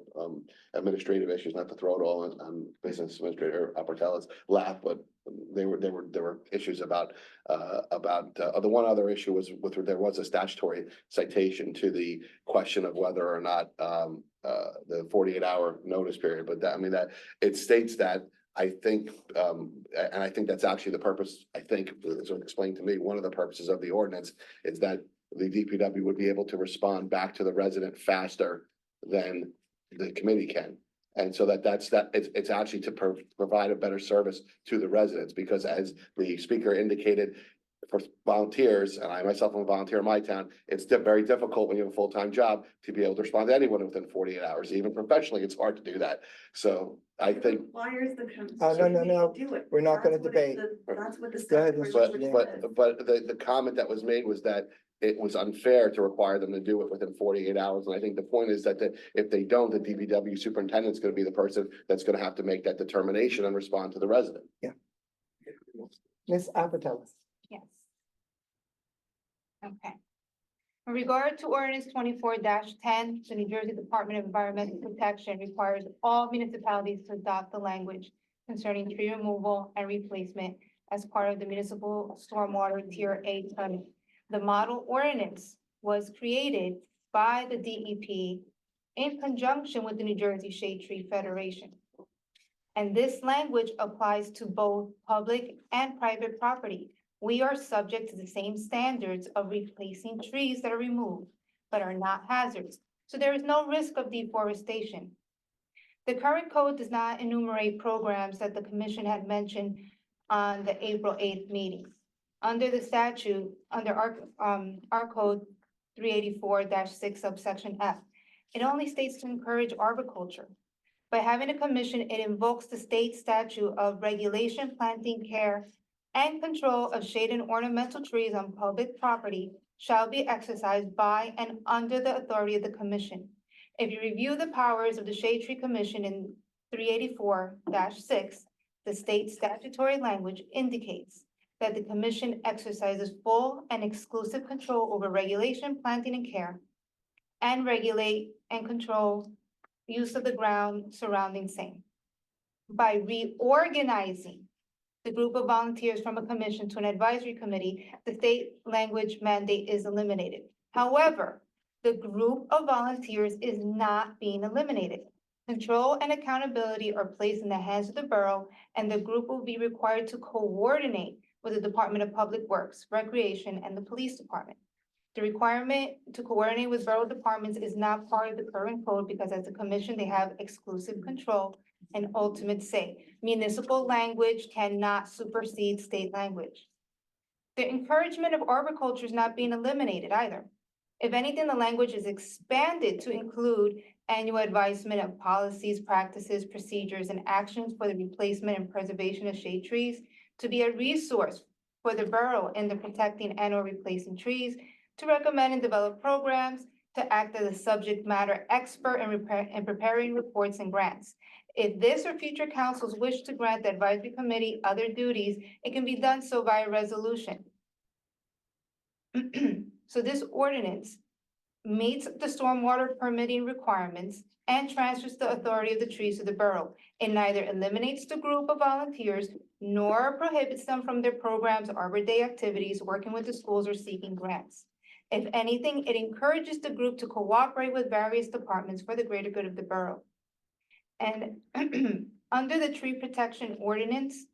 [SPEAKER 6] administrative issues, not to throw it all on business administrator Apartella's lap, but there were issues about the one other issue was there was a statutory citation to the question of whether or not the 48-hour notice period, but that it states that I think, and I think that's actually the purpose, I think, as explained to me, one of the purposes of the ordinance is that the DPW would be able to respond back to the resident faster than the committee can. And so it's actually to provide a better service to the residents, because as the speaker indicated, for volunteers, and I myself am a volunteer in my town, it's very difficult when you have a full-time job to be able to respond to anyone within 48 hours. Even professionally, it's hard to do that. So I think.
[SPEAKER 7] Requires the.
[SPEAKER 1] No, we're not gonna debate.
[SPEAKER 7] That's what the.
[SPEAKER 1] Go ahead, Mr.
[SPEAKER 6] But the comment that was made was that it was unfair to require them to do it within 48 hours. And I think the point is that if they don't, the DPW superintendent's gonna be the person that's gonna have to make that determination and respond to the resident.
[SPEAKER 1] Yeah. Ms. Apatella.
[SPEAKER 5] Yes. Okay. In regard to ordinance 24-10, the New Jersey Department of Environmental Protection requires all municipalities to adopt the language concerning tree removal and replacement as part of the municipal stormwater tier A permit. The model ordinance was created by the DEP in conjunction with the New Jersey Shade Tree Federation. And this language applies to both public and private property. We are subject to the same standards of replacing trees that are removed but are not hazards. So there is no risk of deforestation. The current code does not enumerate programs that the commission had mentioned on the April 8th meeting. Under the statute, under our code 384-6 subsection F, it only states to encourage arboriculture. By having a commission, it invokes the state statute of regulation, planting, care, and control of shade and ornamental trees on public property shall be exercised by and under the authority of the commission. If you review the powers of the Shade Tree Commission in 384-6, the state statutory language indicates that the commission exercises full and exclusive control over regulation, planting, and care, and regulate and control use of the ground surrounding same. By reorganizing the group of volunteers from a commission to an advisory committee, the state language mandate is eliminated. However, the group of volunteers is not being eliminated. Control and accountability are placed in the hands of the borough, and the group will be required to coordinate with the Department of Public Works, Recreation, and the Police Department. The requirement to coordinate with borough departments is not part of the current code because as a commission, they have exclusive control and ultimate say. Municipal language cannot supersede state language. The encouragement of arboriculture is not being eliminated either. If anything, the language is expanded to include annual advisement of policies, practices, procedures, and actions for the replacement and preservation of shade trees, to be a resource for the borough in the protecting and or replacing trees, to recommend and develop programs, to act as a subject matter expert in preparing reports and grants. If this or future councils wish to grant the advisory committee other duties, it can be done so via resolution. So this ordinance meets the stormwater permitting requirements and transfers the authority of the trees to the borough. It neither eliminates the group of volunteers nor prohibits them from their programs, Arbor Day activities, working with the schools, or seeking grants. If anything, it encourages the group to cooperate with various departments for the greater good of the borough. And under the tree protection ordinance,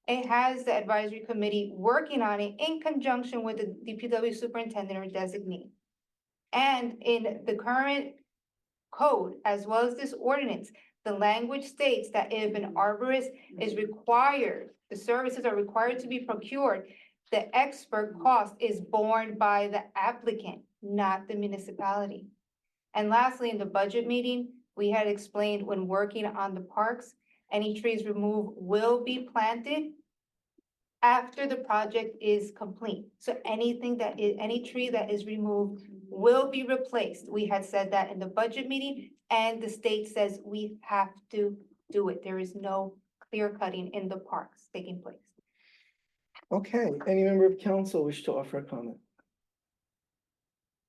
[SPEAKER 5] it has the advisory committee working on it in conjunction with the DPW superintendent or designee. And in the current code, as well as this ordinance, the language states that if an arborist is required, the services are required to be procured, the expert cost is borne by the applicant, not the municipality. And lastly, in the budget meeting, we had explained when working on the parks, any trees removed will be planted after the project is complete. So anything that is, any tree that is removed will be replaced. We had said that in the budget meeting, and the state says we have to do it. There is no clear cutting in the parks taking place.
[SPEAKER 1] Okay, any member of council wish to offer a comment?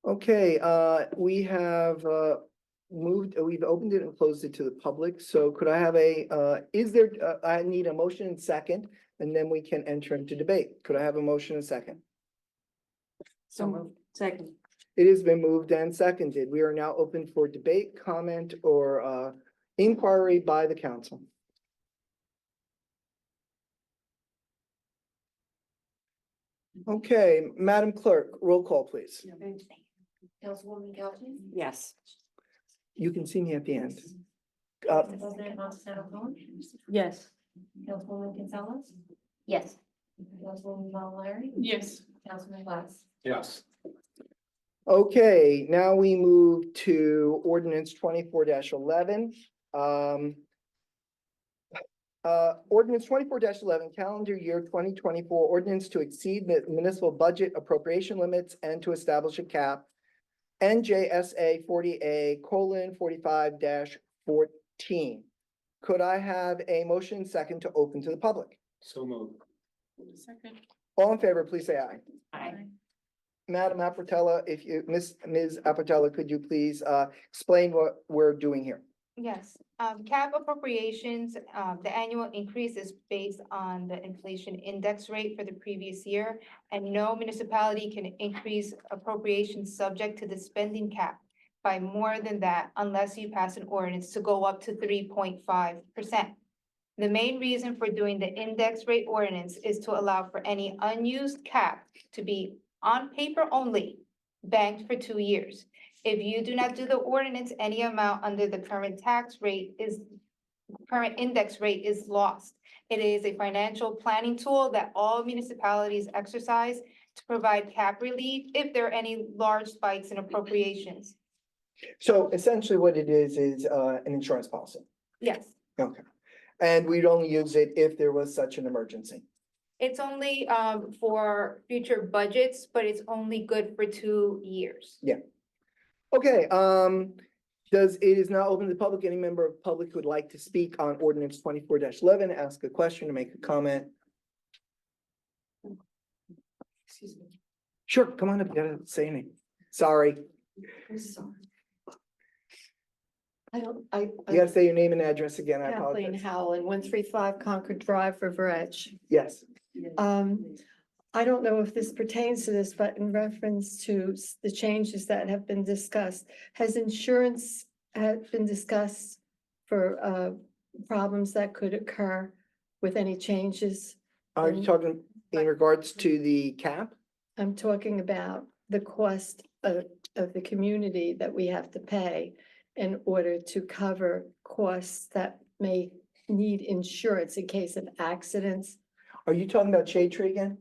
[SPEAKER 1] Okay, we have we've opened it and closed it to the public, so could I have I need a motion and second, and then we can enter into debate. Could I have a motion and second?
[SPEAKER 8] So moved. Second.
[SPEAKER 1] It has been moved and seconded. We are now open for debate, comment, or inquiry by the council. Okay, Madam Clerk, roll call, please.
[SPEAKER 3] Councilwoman Galvin,
[SPEAKER 2] Yes.
[SPEAKER 1] You can see me at the end.
[SPEAKER 3] President Monticello,
[SPEAKER 8] Yes.
[SPEAKER 3] Councilwoman Gonzalez,
[SPEAKER 2] Yes.
[SPEAKER 3] Councilwoman Mallory,
[SPEAKER 8] Yes.
[SPEAKER 3] Councilman Glass.
[SPEAKER 11] Yes.
[SPEAKER 1] Okay, now we move to ordinance 24-11. Ordinance 24-11, calendar year 2024, ordinance to exceed the municipal budget appropriation limits and to establish a cap. NJSA 40A:45-14. Could I have a motion second to open to the public?
[SPEAKER 11] So moved.
[SPEAKER 8] Second.
[SPEAKER 1] All in favor, please say aye.
[SPEAKER 2] Aye.
[SPEAKER 1] Madam Apatella, if you, Ms. Apatella, could you please explain what we're doing here?
[SPEAKER 5] Yes, cap appropriations, the annual increase is based on the inflation index rate for the previous year. And no municipality can increase appropriations subject to the spending cap by more than that unless you pass an ordinance to go up to 3.5%. The main reason for doing the index rate ordinance is to allow for any unused cap to be on paper only, banked for 2 years. If you do not do the ordinance, any amount under the current current index rate is lost. It is a financial planning tool that all municipalities exercise to provide cap relief if there are any large spikes in appropriations.
[SPEAKER 1] So essentially what it is an insurance policy.
[SPEAKER 5] Yes,
[SPEAKER 1] Okay. And we'd only use it if there was such an emergency.
[SPEAKER 5] it's only for future budgets, but it's only good for 2 years.
[SPEAKER 1] Okay, it is now open to the public. Any member of the public who would like to speak on ordinance 24-11, ask a question or make a comment?
[SPEAKER 9] Excuse me.
[SPEAKER 1] Sure, come on up, you gotta say your name. Sorry,
[SPEAKER 9] I'm sorry. I
[SPEAKER 1] you gotta say your name and address again, I
[SPEAKER 9] Kathleen
[SPEAKER 1] apologize.
[SPEAKER 9] Howland, 135 Concord Drive, River Edge.
[SPEAKER 1] Yes,
[SPEAKER 9] I don't know if this pertains to this, but in reference to the changes that have been discussed, has insurance been discussed for problems that could occur with any changes?
[SPEAKER 1] are you talking in regards to the cap?
[SPEAKER 9] I'm talking about the cost of the community that we have to pay in order to cover costs that may need insurance in case of accidents.
[SPEAKER 1] Are you talking about shade tree again?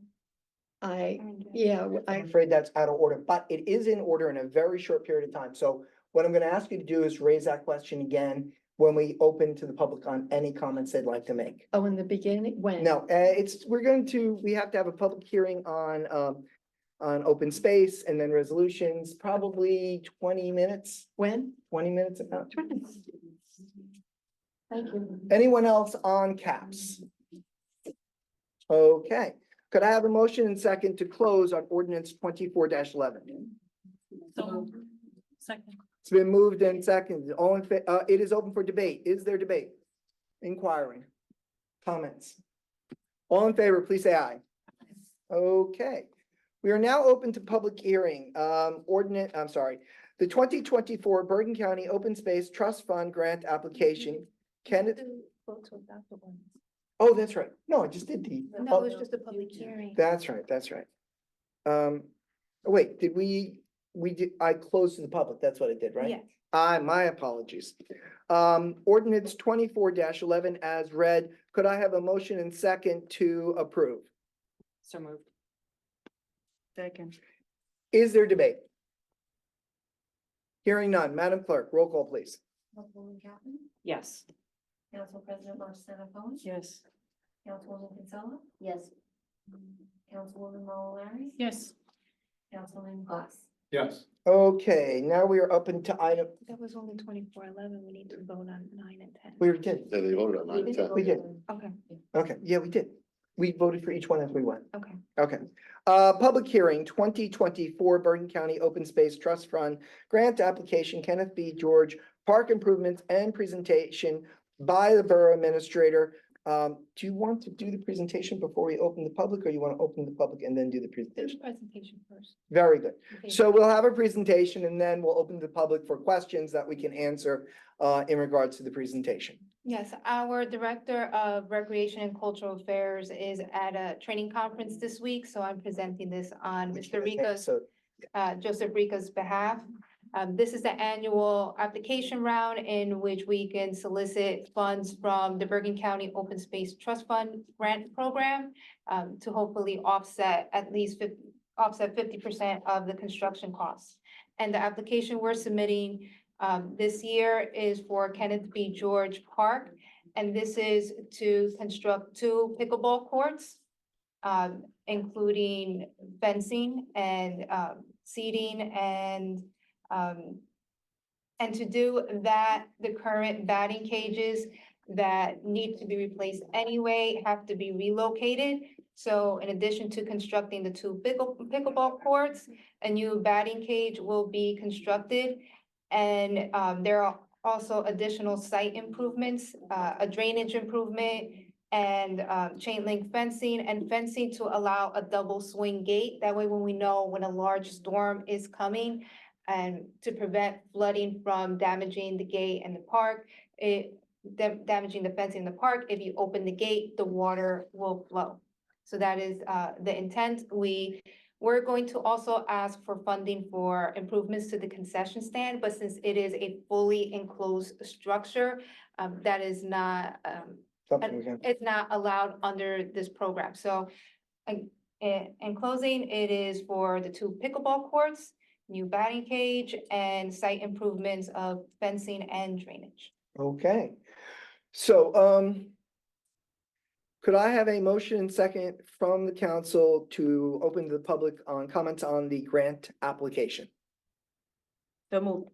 [SPEAKER 9] Yeah,
[SPEAKER 1] I'm afraid that's out of order, but it is in order in a very short period of time. So what I'm gonna ask you to do is raise that question again when we open to the public on any comments they'd like to make.
[SPEAKER 9] oh, in the beginning, when?
[SPEAKER 1] No, we have to have a public hearing on open space and then resolutions, probably 20 minutes,
[SPEAKER 9] When?
[SPEAKER 1] 20 minutes about.
[SPEAKER 9] Thank you.
[SPEAKER 1] Anyone else on caps? Okay, could I have a motion and second to close on ordinance 24-11?
[SPEAKER 8] Second.
[SPEAKER 1] It's been moved and seconded. It is open for debate. Is there debate? Inquiring? Comments? All in favor, please say aye. Okay, we are now open to public hearing. The 2024 Bergen County Open Space Trust Fund Grant Application. Oh, that's right. No, I just did the.
[SPEAKER 5] No, it was just a public hearing.
[SPEAKER 1] That's right, that's right. Wait, I closed to the public, that's what I did, right?
[SPEAKER 5] Yes.
[SPEAKER 1] My apologies. Ordinance 24-11 as read, could I have a motion and second to approve?
[SPEAKER 2] So moved.
[SPEAKER 8] Second.
[SPEAKER 1] Is there debate? Hearing none, Madam Clerk, roll call, please.
[SPEAKER 3] Councilwoman Caplan,
[SPEAKER 2] Yes.
[SPEAKER 3] Council President Marcelo Hone,
[SPEAKER 8] Yes.
[SPEAKER 3] Councilwoman Kinsella,
[SPEAKER 2] Yes.
[SPEAKER 3] Councilwoman Mallory,
[SPEAKER 8] Yes.
[SPEAKER 3] Councilman Glass.
[SPEAKER 11] Yes.
[SPEAKER 1] Okay, now we are up into item,
[SPEAKER 5] That was only 24-11. We need to vote on 9 and 10.
[SPEAKER 1] we did,
[SPEAKER 6] Yeah, they voted on 9 and 10.
[SPEAKER 1] we did.
[SPEAKER 5] Okay,
[SPEAKER 1] Okay, yeah, we did. We voted for each one as we went.
[SPEAKER 5] okay.
[SPEAKER 1] Okay. Public hearing, 2024 Bergen County Open Space Trust Fund Grant Application, Kenneth B. George, Park Improvements and Presentation by the Borough Administrator. Do you want to do the presentation before we open the public, or you want to open the public and then do the
[SPEAKER 5] Do the
[SPEAKER 1] presentation?
[SPEAKER 5] presentation first.
[SPEAKER 1] Very good.
[SPEAKER 5] Okay.
[SPEAKER 1] So we'll have a presentation and then we'll open the public for questions that we can answer in regards to the presentation.
[SPEAKER 5] Yes, our Director of Recreation and Cultural Affairs is at a training conference this week, so I'm presenting this on Mr. Rico's,
[SPEAKER 1] So
[SPEAKER 5] Joseph Rico's behalf. This is the annual application round in which we can solicit funds from the Bergen County Open Space Trust Fund Grant Program to hopefully offset 50% of the construction costs. And the application we're submitting this year is for Kenneth B. George Park. And this is to construct 2 pickleball courts, including fencing and seating and to do that, the current batting cages that need to be replaced anyway have to be relocated. So in addition to constructing the 2 pickleball courts, a new batting cage will be constructed. And there are Also additional site improvements, a drainage improvement and chain link fencing and fencing to allow a double swing gate. That way, when we know when a large storm is coming and to prevent flooding from damaging the gate and the park, damaging the fencing in the park, if you open the gate, the water will flow. So that is the intent. We're going to also ask for funding for improvements to the concession stand, but since it is a fully enclosed structure, that is not,
[SPEAKER 1] Something we can,
[SPEAKER 5] it's not allowed under this program. So in closing, it is for the 2 pickleball courts, new batting cage, and site improvements of fencing and drainage.
[SPEAKER 1] okay. So, could I have a motion and second from the council to open to the public on comments on the grant application?
[SPEAKER 8] So moved.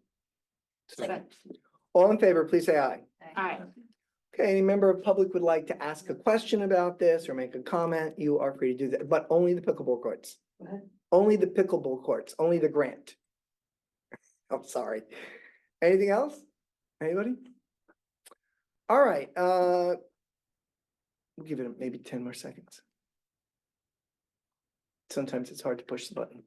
[SPEAKER 1] All in favor, please say aye.
[SPEAKER 2] Aye.
[SPEAKER 1] Okay, any member of public would like to ask a question about this or make a comment, you are free to do that, but only the pickleball courts. Only the pickleball courts, only the grant. I'm sorry. Anything else? Anybody? All right, we'll give it maybe 10 more seconds. Sometimes it's hard to push the button.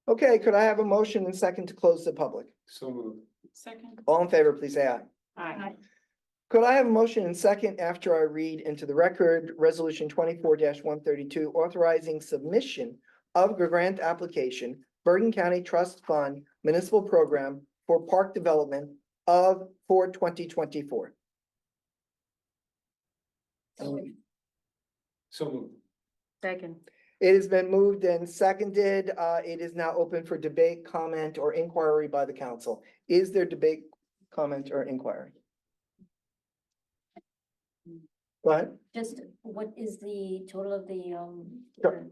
[SPEAKER 1] Okay, could I have a motion and second to close the public?
[SPEAKER 11] So moved.
[SPEAKER 8] Second.
[SPEAKER 1] All in favor, please say aye.
[SPEAKER 2] Aye.
[SPEAKER 1] Could I have a motion and second after I read into the record resolution 24-132 authorizing submission of the grant application, Bergen County Trust Fund Municipal Program for Park Development for 2024?
[SPEAKER 11] So moved.
[SPEAKER 8] Second.
[SPEAKER 1] It has been moved and seconded. It is now open for debate, comment, or inquiry by the council. Is there debate, comment, or inquiry? Go ahead.
[SPEAKER 3] Just what is the total of the,
[SPEAKER 1] Sure.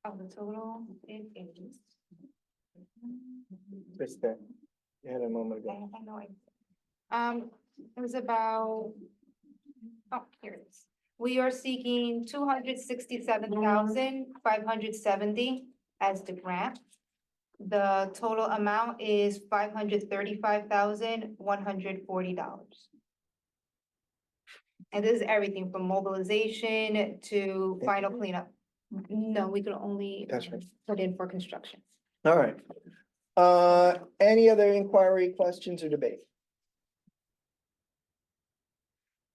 [SPEAKER 5] Of the total, it is.
[SPEAKER 1] It's there. You had a moment ago.
[SPEAKER 5] I know it was about, oh, here it is. We are seeking 267,570 as the grant. The total amount is $535,140. And this is everything from mobilization to final cleanup. No, we could only
[SPEAKER 1] That's right.
[SPEAKER 5] put in for construction.
[SPEAKER 1] All right. Any other inquiry, questions, or debate?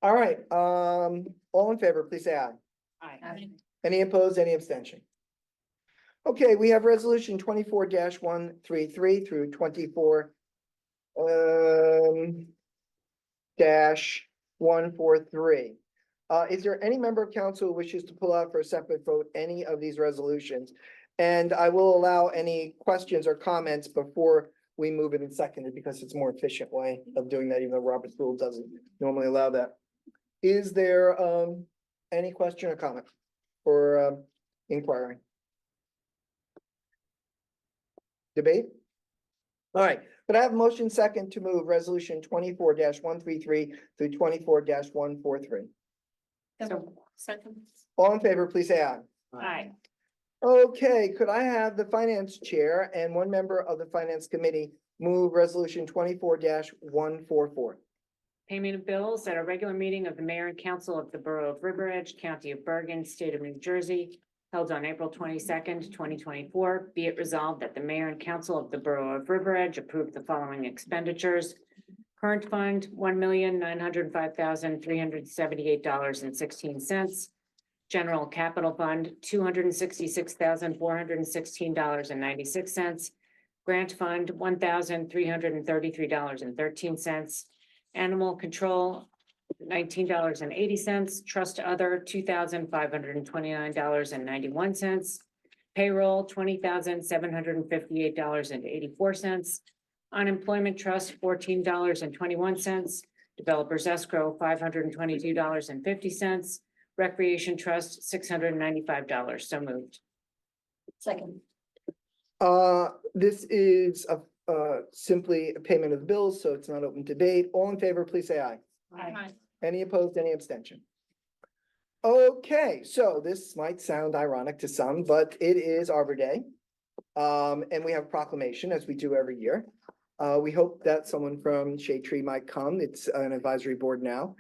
[SPEAKER 1] All right, all in favor, please say aye.
[SPEAKER 2] Aye.
[SPEAKER 1] Any opposed, any abstention? Okay, we have resolution 24-133 through 24-143. Is there any member of council who wishes to pull out for a separate vote any of these resolutions? And I will allow any questions or comments before we move it in seconded because it's a more efficient way of doing that, even though Robert's rule doesn't normally allow that. Is there any question or comment or inquiry? Debate? All right, but I have a motion second to move resolution 24-133 through 24-143.
[SPEAKER 2] So, second.
[SPEAKER 1] All in favor, please say aye.
[SPEAKER 2] Aye.
[SPEAKER 1] Okay, could I have the finance chair and one member of the finance committee move resolution 24-144?
[SPEAKER 2] Payment of bills at a regular meeting of the mayor and council of the Borough of River Edge, County of Bergen, State of New Jersey, held on April 22nd, 2024. Be it resolved that the mayor and council of the Borough of River Edge approve the following expenditures. Current fund, $1,905,378.16. General capital fund, $266,416.96. Grant fund, $1,333.13. Animal control, $19.80. Trust other, $2,529.91. Payroll, $20,758.84. Unemployment trust, $14.21. Developers escrow, $522.50. Recreation trust, $695. So moved.
[SPEAKER 3] second,
[SPEAKER 1] This is simply a payment of the bills, so it's not open debate. All in favor, please say aye.
[SPEAKER 2] Aye.
[SPEAKER 1] Any opposed, any abstention? Okay, so this might sound ironic to some, but it is Arbor Day. And we have proclamation, as we do every year. We hope that someone from Shade Tree might come. It's an advisory board now.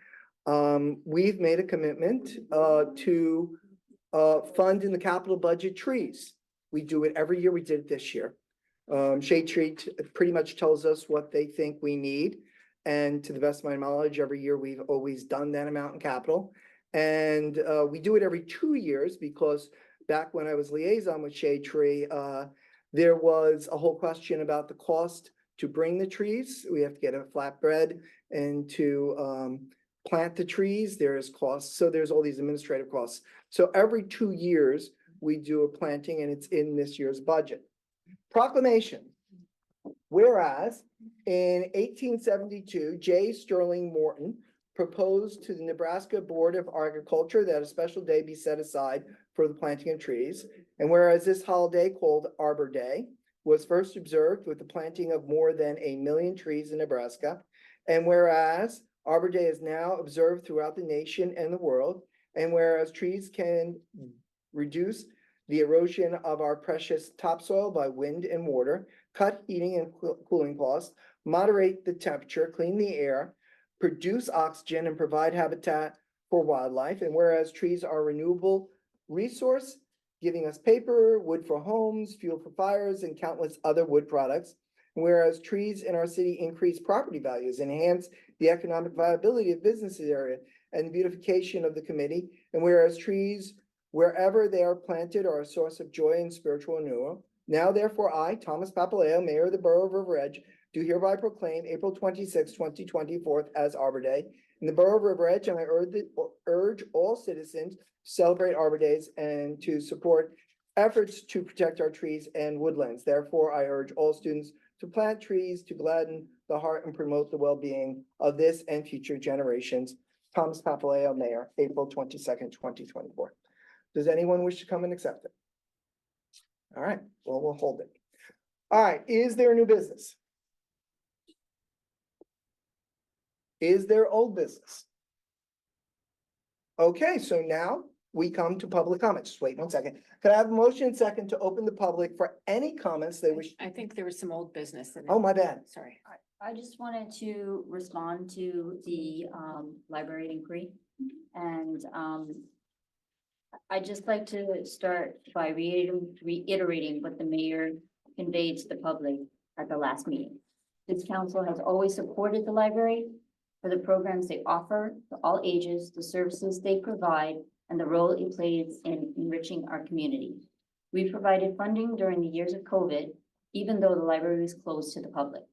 [SPEAKER 1] We've made a commitment to fund in the capital budget trees. We do it every year. We did it this year. Shade Tree pretty much tells us what they think we need. And to the best of my knowledge, every year we've always done that amount in capital. And we do it every 2 years because back when I was liaison with Shade Tree, there was a whole question about the cost to bring the trees. We have to get a flatbread and to plant the trees. There's costs. So there's all these administrative costs. So every 2 years we do a planting and it's in this year's budget. Proclamation. Whereas in 1872, J. Sterling Morton proposed to the Nebraska Board of Agriculture that a special day be set aside for the planting of trees. And whereas this holiday, called Arbor Day, was first observed with the planting of more than 1 million trees in Nebraska. And whereas Arbor Day is now observed throughout the nation and the world. And whereas trees can reduce the erosion of our precious topsoil by wind and water, cut heating and cooling costs, moderate the temperature, clean the air, produce oxygen, and provide habitat for wildlife. And whereas trees are a renewable resource, giving us paper, wood for homes, fuel for fires, and countless other wood products. And whereas trees in our city increase property values, enhance the economic viability of businesses area, and beautification of the committee. And whereas trees, wherever they are planted, are a source of joy and spiritual renewal. Now, therefore, I, Thomas Papaleo, Mayor of the Borough of River Edge, do hereby proclaim April 26, 2024 as Arbor Day in the Borough of River Edge, and I urge all citizens to celebrate Arbor Days and to support efforts to protect our trees and woodlands. Therefore, I urge all students to plant trees to gladden the heart and promote the well-being of this and future generations. Thomas Papaleo, Mayor, April 22nd, 2024. Does anyone wish to come and accept it? All right, well, we'll hold it. All right, is there new business? Is there old business? Okay, so now we come to public comments. Just wait 1 second. Could I have a motion and second to open the public for any comments they wish?
[SPEAKER 2] I think there was some old business.
[SPEAKER 1] Oh, my bad.
[SPEAKER 2] Sorry.
[SPEAKER 14] I just wanted to respond to the library inquiry. And I'd just like to start by reiterating what the mayor conveyed to the public at the last meeting. This council has always supported the library for the programs they offer to all ages, the services they provide, and the role it plays in enriching our community. We provided funding during the years of COVID, even though the library was closed to the public,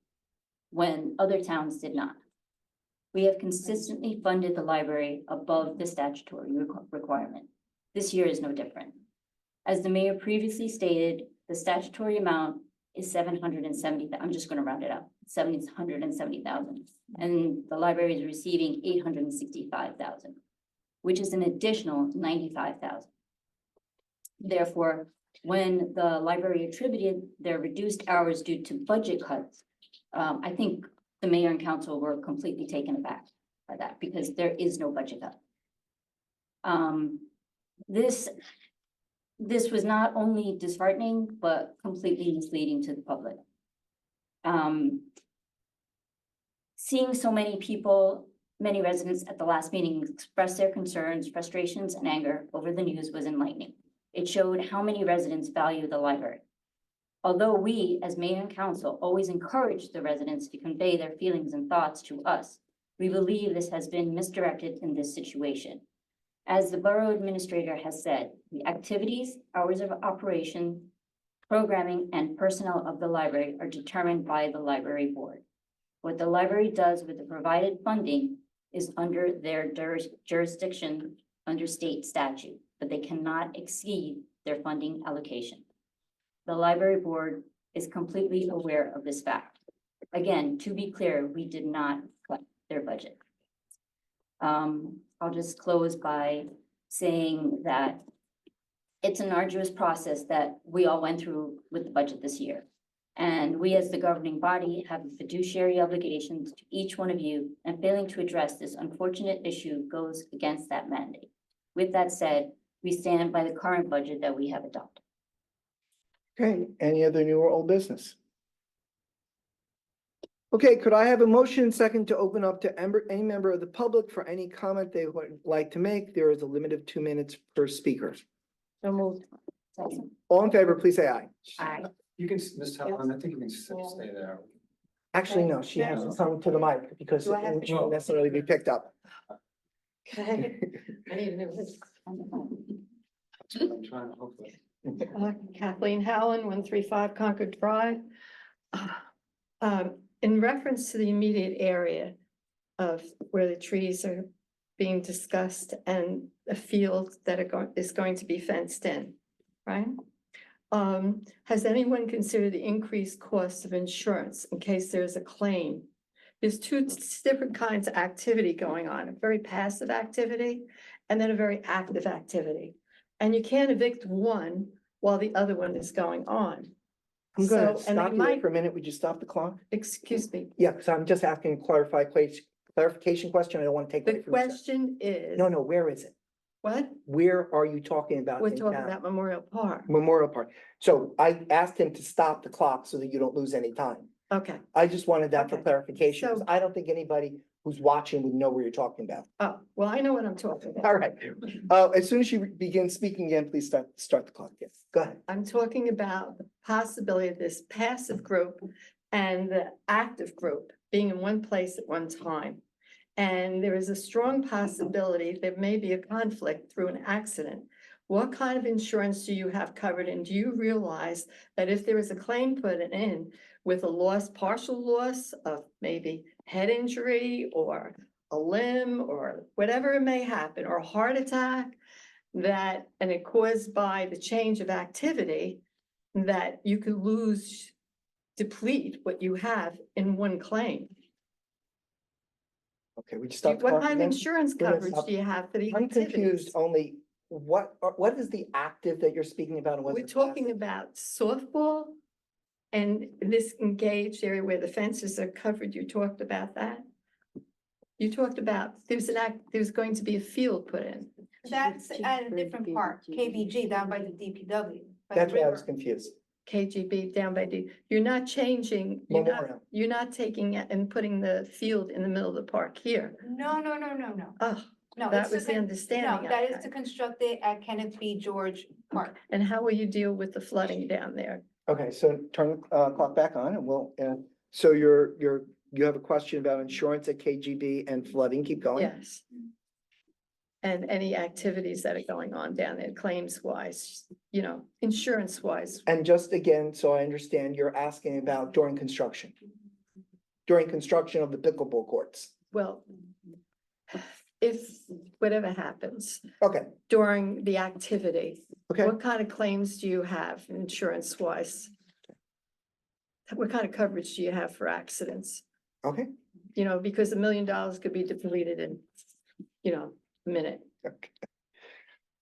[SPEAKER 14] when other towns did not. We have consistently funded the library above the statutory requirement. This year is no different. As the mayor previously stated, the statutory amount is 770,000. I'm just going to round it up, 770,000. And the library is receiving 865,000, which is an additional 95,000. Therefore, when the library attributed their reduced hours due to budget cuts, I think the mayor and council were completely taken aback by that because there is no budget cut. This was not only disheartening, but completely misleading to the public. Seeing so many people, many residents at the last meeting express their concerns, frustrations, and anger over the news was enlightening. It showed how many residents value the library. Although we, as mayor and council, always encourage the residents to convey their feelings and thoughts to us, we believe this has been misdirected in this situation. As the borough administrator has said, the activities, hours of operation, programming, and personnel of the library are determined by the library board. What the library does with the provided funding is under their jurisdiction under state statute, but they cannot exceed their funding allocation. The library board is completely aware of this fact. Again, to be clear, we did not cut their budget. I'll just close by saying that it's an arduous process that we all went through with the budget this year. And we as the governing body have a fiduciary obligations to each one of you, and failing to address this unfortunate issue goes against that mandate. With that said, we stand by the current budget that we have adopted.
[SPEAKER 1] Okay, any other new or old business? Okay, could I have a motion and second to open up to any member of the public for any comment they would like to make? There is a limit of 2 minutes per speaker.
[SPEAKER 7] So moved.
[SPEAKER 1] All in favor, please say aye.
[SPEAKER 2] Aye.
[SPEAKER 11] You can, Ms. Helen, I think you can stay there.
[SPEAKER 1] Actually, no, she has to come to the mic because
[SPEAKER 7] Do
[SPEAKER 1] it
[SPEAKER 7] I have to-
[SPEAKER 1] won't necessarily be picked up.
[SPEAKER 7] Okay. I need to know this.
[SPEAKER 11] I'm trying to hopefully.
[SPEAKER 9] Kathleen Howland, 135 Concord Drive. In reference to the immediate area of where the trees are being discussed and a field that is going to be fenced in, right? Has anyone considered the increased cost of insurance in case there's a claim? There's two different kinds of activity going on, a very passive activity and then a very active activity. And you can't evict one while the other one is going on.
[SPEAKER 1] I'm gonna
[SPEAKER 9] So, and they
[SPEAKER 1] stop you
[SPEAKER 9] might-
[SPEAKER 1] for a minute. Would you stop the clock?
[SPEAKER 9] Excuse me,
[SPEAKER 1] Yeah, because I'm just asking a clarification question. I don't want to take.
[SPEAKER 9] the
[SPEAKER 1] away from you, sir.
[SPEAKER 9] question is.
[SPEAKER 1] No, no, where is it?
[SPEAKER 9] What?
[SPEAKER 1] Where are you talking about?
[SPEAKER 9] We're
[SPEAKER 1] in
[SPEAKER 9] talking
[SPEAKER 1] town?
[SPEAKER 9] about Memorial Park.
[SPEAKER 1] Memorial Park. So I asked him to stop the clock so that you don't lose any time.
[SPEAKER 9] Okay.
[SPEAKER 1] I just wanted that for
[SPEAKER 9] Okay.
[SPEAKER 1] clarification, because
[SPEAKER 9] So-
[SPEAKER 1] I don't think anybody who's watching would know where you're talking about.
[SPEAKER 9] Oh, well, I know what I'm talking about.
[SPEAKER 1] All right. As soon as you begin speaking again, please start the clock. Yes, go ahead.
[SPEAKER 9] I'm talking about the possibility of this passive group and the active group being in one place at one time. And there is a strong possibility there may be a conflict through an accident. What kind of insurance do you have covered? And do you realize that if there is a claim put in with a loss, partial loss of maybe head injury or a limb or whatever it may happen, or a heart attack, that, and it caused by the change of activity, that you could deplete what you have in one claim?
[SPEAKER 1] Okay, we just start the
[SPEAKER 9] What
[SPEAKER 1] clock
[SPEAKER 9] kind of
[SPEAKER 1] again?
[SPEAKER 9] insurance
[SPEAKER 1] We're gonna
[SPEAKER 9] coverage
[SPEAKER 1] stop.
[SPEAKER 9] do you have for the
[SPEAKER 1] I'm confused
[SPEAKER 9] activities?
[SPEAKER 1] only, what is the active that you're speaking about? and what's
[SPEAKER 9] We're
[SPEAKER 1] the
[SPEAKER 9] talking
[SPEAKER 1] passive?
[SPEAKER 9] about softball and this engaged area where the fences are covered. You talked about that. You talked about, there's going to be a field put in.
[SPEAKER 5] That's at a different park, KBG down by the DPW. by the
[SPEAKER 1] That's why I was
[SPEAKER 5] river.
[SPEAKER 1] confused.
[SPEAKER 9] KGB down by you're not changing,
[SPEAKER 1] Memorial.
[SPEAKER 9] you're not taking it and putting the field in the middle of the park here.
[SPEAKER 5] No.
[SPEAKER 9] Oh,
[SPEAKER 5] No,
[SPEAKER 9] that
[SPEAKER 5] it's to
[SPEAKER 9] was the
[SPEAKER 5] con-
[SPEAKER 9] understanding
[SPEAKER 5] No,
[SPEAKER 9] I
[SPEAKER 5] that is
[SPEAKER 9] had.
[SPEAKER 5] to construct it at Kenneth B. George Park.
[SPEAKER 9] and how will you deal with the flooding down there?
[SPEAKER 1] Okay, so turn the clock back on and we'll, so you have a question about insurance at KGB and flooding. Keep going.
[SPEAKER 9] Yes. And any activities that are going on down there, claims wise, insurance wise.
[SPEAKER 1] And just again, so I understand, you're asking about during construction. During construction of the pickleball courts.
[SPEAKER 9] Well, if whatever happens
[SPEAKER 1] Okay,
[SPEAKER 9] during the activity,
[SPEAKER 1] okay.
[SPEAKER 9] what kind of claims do you have insurance wise? What kind of coverage do you have for accidents?
[SPEAKER 1] Okay.
[SPEAKER 9] Because $1 million could be depleted in, a minute.
[SPEAKER 1] Okay.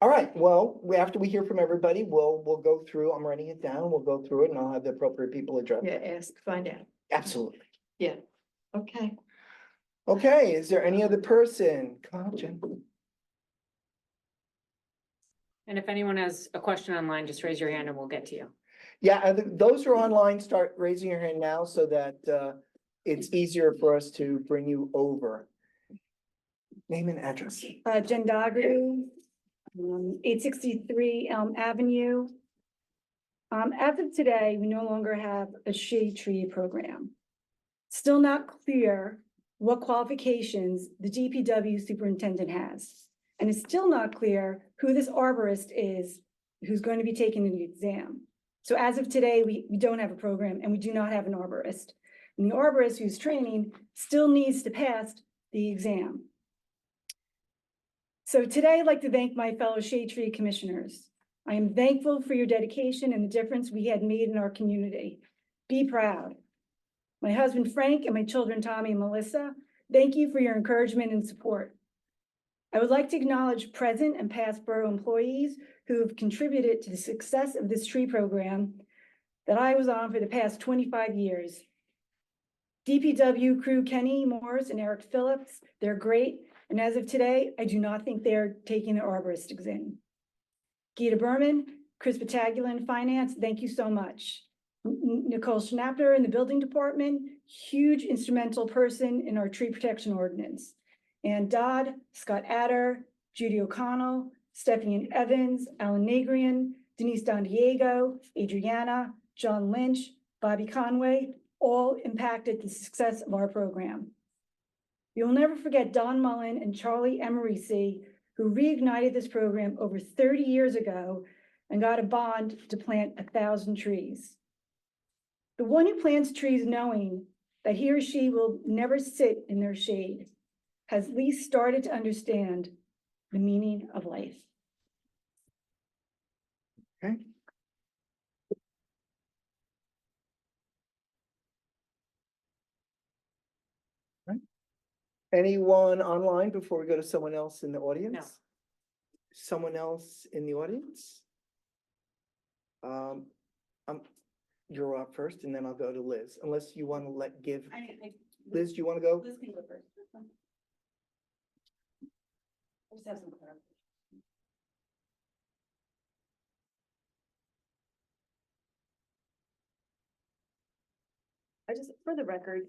[SPEAKER 1] All right, well, after we hear from everybody, we'll go through, I'm writing it down, we'll go through it and I'll have the appropriate people address
[SPEAKER 9] Yeah,
[SPEAKER 1] it.
[SPEAKER 9] find out.
[SPEAKER 1] Absolutely.
[SPEAKER 9] Yeah. Okay.
[SPEAKER 1] Okay, is there any other person? Come on, Jen.
[SPEAKER 2] And if anyone has a question online, just raise your hand and we'll get to you.
[SPEAKER 1] Yeah, those who are online, start raising your hand now so that it's easier for us to bring you over. Name and address.
[SPEAKER 7] Jen Dougherty, 863 Elm Avenue. As of today, we no longer have a shade tree program. Still not clear what qualifications the DPW superintendent has. And it's still not clear who this arborist is who's going to be taking the exam. So as of today, we don't have a program and we do not have an arborist. And the arborist who's training still needs to pass the exam. So today, I'd like to thank my fellow shade tree commissioners. I am thankful for your dedication and the difference we had made in our community. Be proud. My husband Frank and my children Tommy and Melissa, thank you for your encouragement and support. I would like to acknowledge present and past borough employees who have contributed to the success of this tree program that I was on for the past 25 years. DPW crew Kenny Morris and Eric Phillips, they're great. And as of today, I do not think they're taking the arborist exam. Gita Berman, Chris Patagula in finance, thank you so much. Nicole Schnappner in the building department, huge instrumental person in our tree protection ordinance. Ann Dodd, Scott Adder, Judy O'Connell, Stephanie Evans, Alan Nagrian, Denise Don Diego, Adriana, John Lynch, Bobby Conway, all impacted the success of our program. You'll never forget Don Mullen and Charlie Emerisi, who reignited this program over 30 years ago and got a bond to plant 1,000 trees. The one who plants trees knowing that he or she will never sit in their shade has at least started to understand the meaning of life.
[SPEAKER 1] Okay. Right. Anyone online before we go to someone else in the audience?
[SPEAKER 2] No.
[SPEAKER 1] Someone else in the audience? You're up first and then I'll go to Liz, unless you want to Liz, do you want to go?
[SPEAKER 4] Liz can go first. I just have some clarification.
[SPEAKER 8] I just, for the record,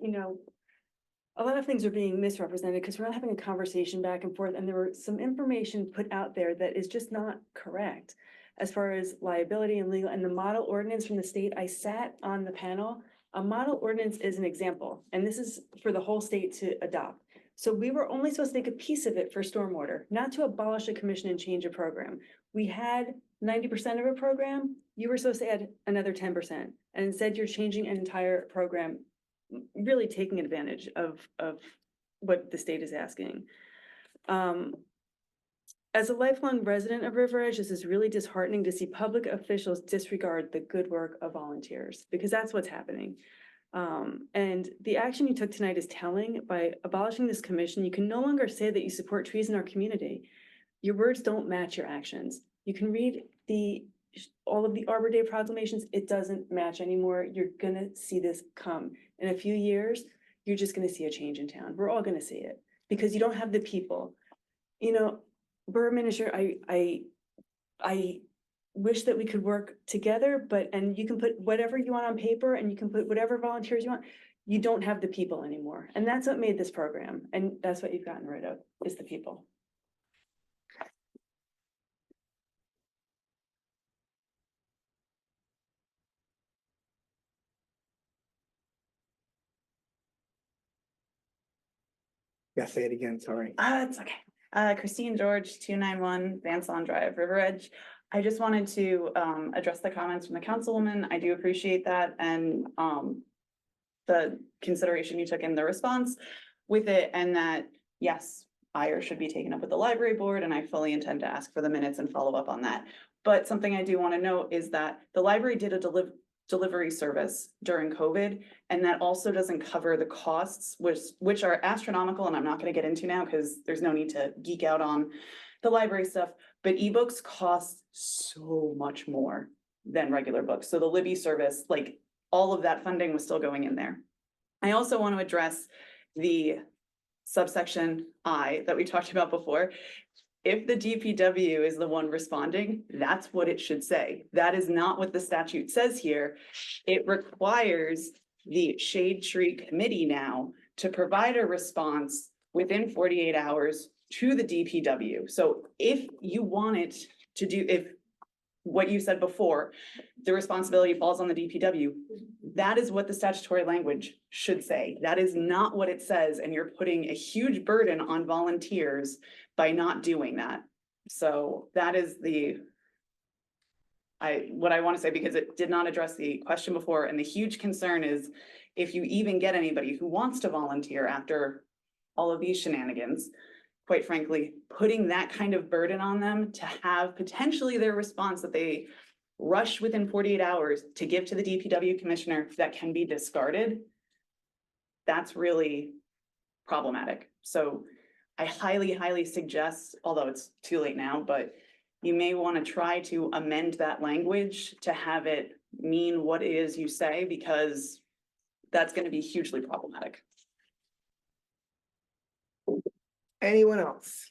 [SPEAKER 8] a lot of things are being misrepresented because we're not having a conversation back and forth, and there were some information put out there that is just not correct as far as liability and legal, and the model ordinance from the state. I sat on the panel. A model ordinance is an example, and this is for the whole state to adopt. So we were only supposed to take a piece of it for stormwater, not to abolish a commission and change a program. We had 90% of a program, you were supposed to add another 10%. And instead you're changing an entire program, really taking advantage of what the state is asking. As a lifelong resident of River Edge, this is really disheartening to see public officials disregard the good work of volunteers, because that's what's happening. And the action you took tonight is telling. By abolishing this commission, you can no longer say that you support trees in our community. Your words don't match your actions. You can read all of the Arbor Day proclamations, it doesn't match anymore. You're gonna see this come. In a few years, you're just gonna see a change in town. We're all gonna see it, because you don't have the people. Borough Administrator, I wish that we could work together, and you can put whatever you want on paper and you can put whatever volunteers you want. You don't have the people anymore. And that's what made this program. And that's what you've gotten rid of, is the people.
[SPEAKER 1] Yeah, say it again, sorry.
[SPEAKER 4] It's okay. Christine George, 291 Van Salon Drive, River Edge. I just wanted to address the comments from the councilwoman. I do appreciate that, and the consideration you took in the response with it, and that, yes, ire should be taken up with the library board, and I fully intend to ask for the minutes and follow up on that. But something I do want to note is that the library did a delivery service during COVID, and that also doesn't cover the costs, which are astronomical, and I'm not going to get into now because there's no need to geek out on the library stuff, but ebooks cost so much more than regular books. So the Libby service, like, all of that funding was still going in there. I also want to address the subsection I that we talked about before. If the DPW is the one responding, that's what it should say. That is not what the statute says here. It requires the Shade Tree Committee now to provide a response within 48 hours to the DPW. So if you wanted to do, if what you said before, the responsibility falls on the DPW, that is what the statutory language should say. That is not what it says, and you're putting a huge burden on volunteers by not doing that. So that is what I want to say, because it did not address the question before, and the huge concern is if you even get anybody who wants to volunteer after all of these shenanigans, quite frankly, putting that kind of burden on them to have potentially their response that they rush within 48 hours to give to the DPW commissioner that can be discarded, that's really problematic. So I highly, highly suggest, although it's too late now, but you may want to try to amend that language to have it mean what it is you say, because that's going to be hugely problematic.
[SPEAKER 1] Anyone else?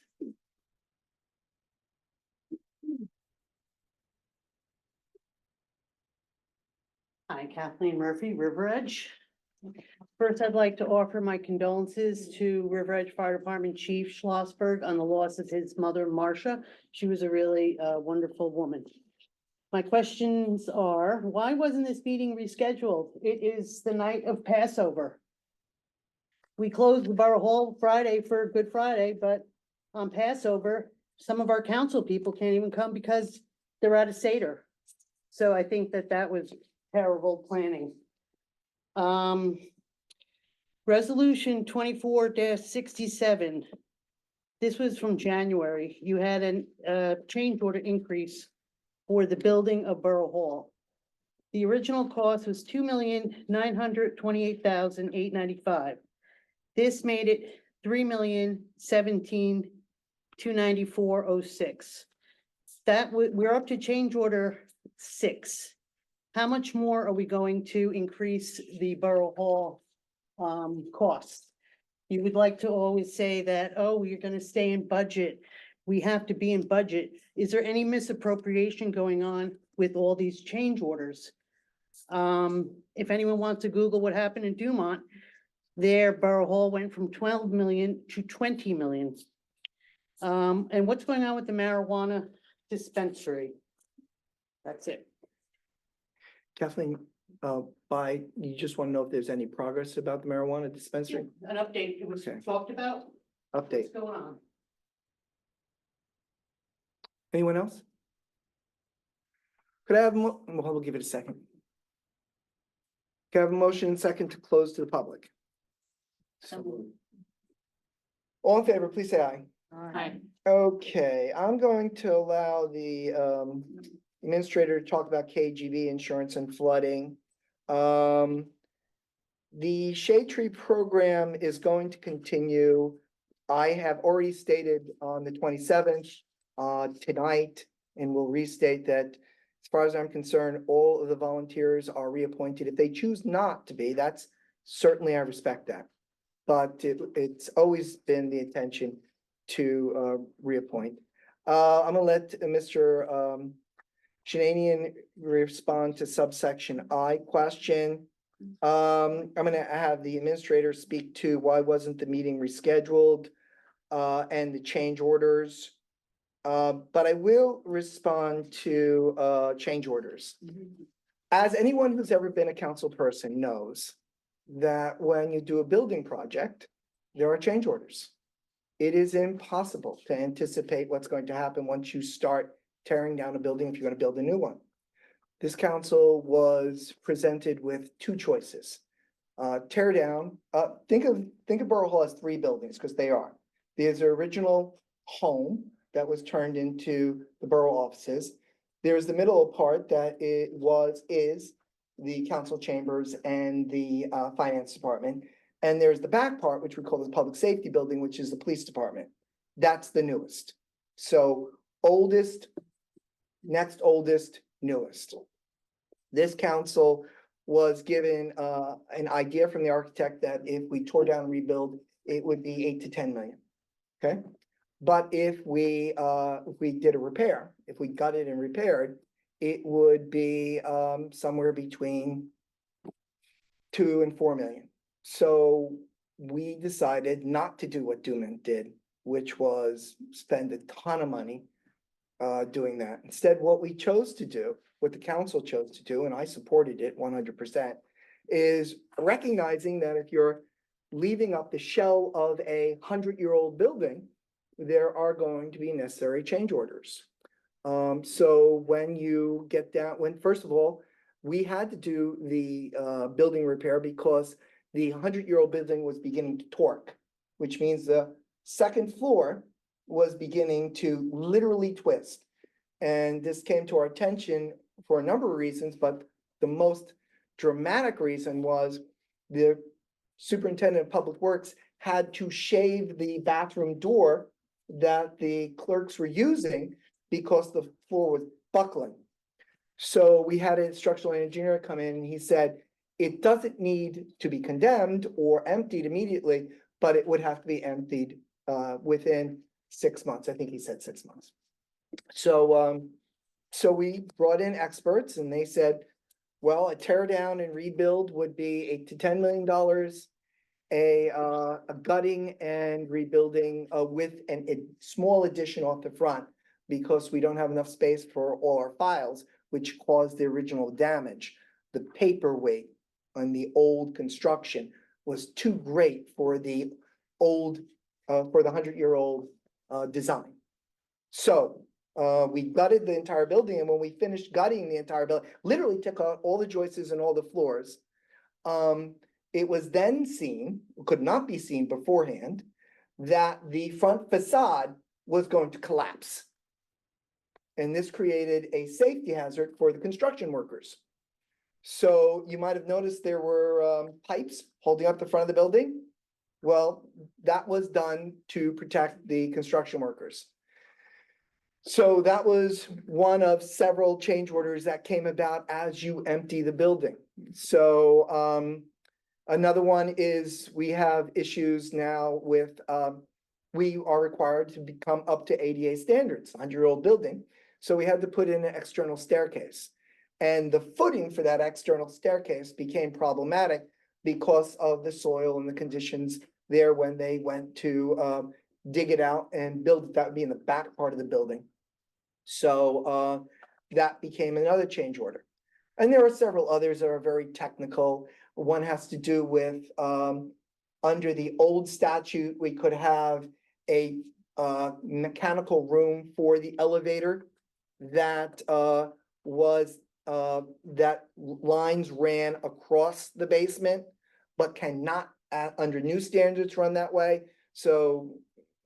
[SPEAKER 13] Hi, Kathleen Murphy, River Edge. First, I'd like to offer my condolences to River Edge Fire Department Chief Schlossberg on the loss of his mother, Marcia. She was a really wonderful woman. My questions are, why wasn't this meeting rescheduled? It is the night of Passover. We closed the Borough Hall Friday for Good Friday, but on Passover, some of our council people can't even come because they're at a Seder. So I think that that was terrible planning. Resolution 24-67. This was from January. You had a change order increase for the building of Borough Hall. The original cost was $2,928,895. This made it $3,017,294.06. We're up to change order 6. How much more are we going to increase the Borough Hall cost? You would like to always say that, oh, we're gonna stay in budget. We have to be in budget. Is there any misappropriation going on with all these change orders? If anyone wants to Google what happened in Dumont, their Borough Hall went from 12 million to 20 million. And what's going on with the marijuana dispensary? That's it.
[SPEAKER 1] Kathleen, you just want to know if there's any progress about the marijuana dispensary?
[SPEAKER 13] An update, it was
[SPEAKER 1] Okay.
[SPEAKER 13] talked about,
[SPEAKER 1] Update.
[SPEAKER 13] what's going on?
[SPEAKER 1] Anyone else? Could I have, well, we'll give it a second. Could I have a motion and second to close to the public? All in favor, please say aye.
[SPEAKER 2] Aye.
[SPEAKER 1] Okay, I'm going to allow the administrator to talk about KGB insurance and flooding. The Shade Tree program is going to continue. I have already stated on the 27th, tonight, and will restate that as far as I'm concerned, all of the volunteers are reappointed. If they choose not to be, that's certainly, I respect that. But it's always been the intention to reappoint. I'm gonna let Mr. Shananian respond to subsection I question. I'm gonna have the administrator speak to why wasn't the meeting rescheduled and the change orders. But I will respond to change orders. As anyone who's ever been a council person knows, that when you do a building project, there are change orders. It is impossible to anticipate what's going to happen once you start tearing down a building if you're going to build a new one. This council was presented with 2 choices. Tear down, think of Borough Hall as 3 buildings, because they are. There's the original home that was turned into the borough offices. There's the middle part that is the council chambers and the finance department. And there's the back part, which we call the public safety building, which is the police department. That's the newest. So oldest, next oldest, newest. This council was given an idea from the architect that if we tore down and rebuild, it would be 8 to 10 million. Okay. But if we did a repair, if we gutted and repaired, it would be somewhere between 2 and 4 million. So we decided not to do what Dumont did, which was spend a ton of money doing that. Instead, what we chose to do, what the council chose to do, and I supported it 100%, is recognizing that if you're leaving up the shell of a 100-year-old building, there are going to be necessary change orders. So when you get down, first of all, we had to do the building repair because the 100-year-old building was beginning to torque, which means the second floor was beginning to literally twist. And this came to our attention for a number of reasons, but the most dramatic reason was the superintendent of public works had to shave the bathroom door that the clerks were using because the floor was buckling. So we had an structural engineer come in and he said, it doesn't need to be condemned or emptied immediately, but it would have to be emptied within 6 months. I think he said 6 months. So we brought in experts and they said, Well, a tear down and rebuild would be $8 to $10 million. A gutting and rebuilding with a small addition off the front because we don't have enough space for all our files, which caused the original damage. The paperweight on the old construction was too great for the old, for the 100-year-old design. So we gutted the entire building, and when we finished gutting the entire building, literally took out all the joists and all the floors. It was then seen, could not be seen beforehand, that the front facade was going to collapse. And this created a safety hazard for the construction workers. So you might have noticed there were pipes holding up the front of the building. Well, that was done to protect the construction workers. So that was one of several change orders that came about as you empty the building. So another one is we have issues now with, we are required to become up to ADA standards, 100-year-old building. So we had to put in an external staircase. And the footing for that external staircase became problematic because of the soil and the conditions there when they went to dig it out and build it. That would be in the back part of the building. So that became another change order. And there are several others that are very technical. One has to do with, under the old statute, we could have a mechanical room for the elevator that that lines ran across the basement, but cannot, under new standards, run that way. So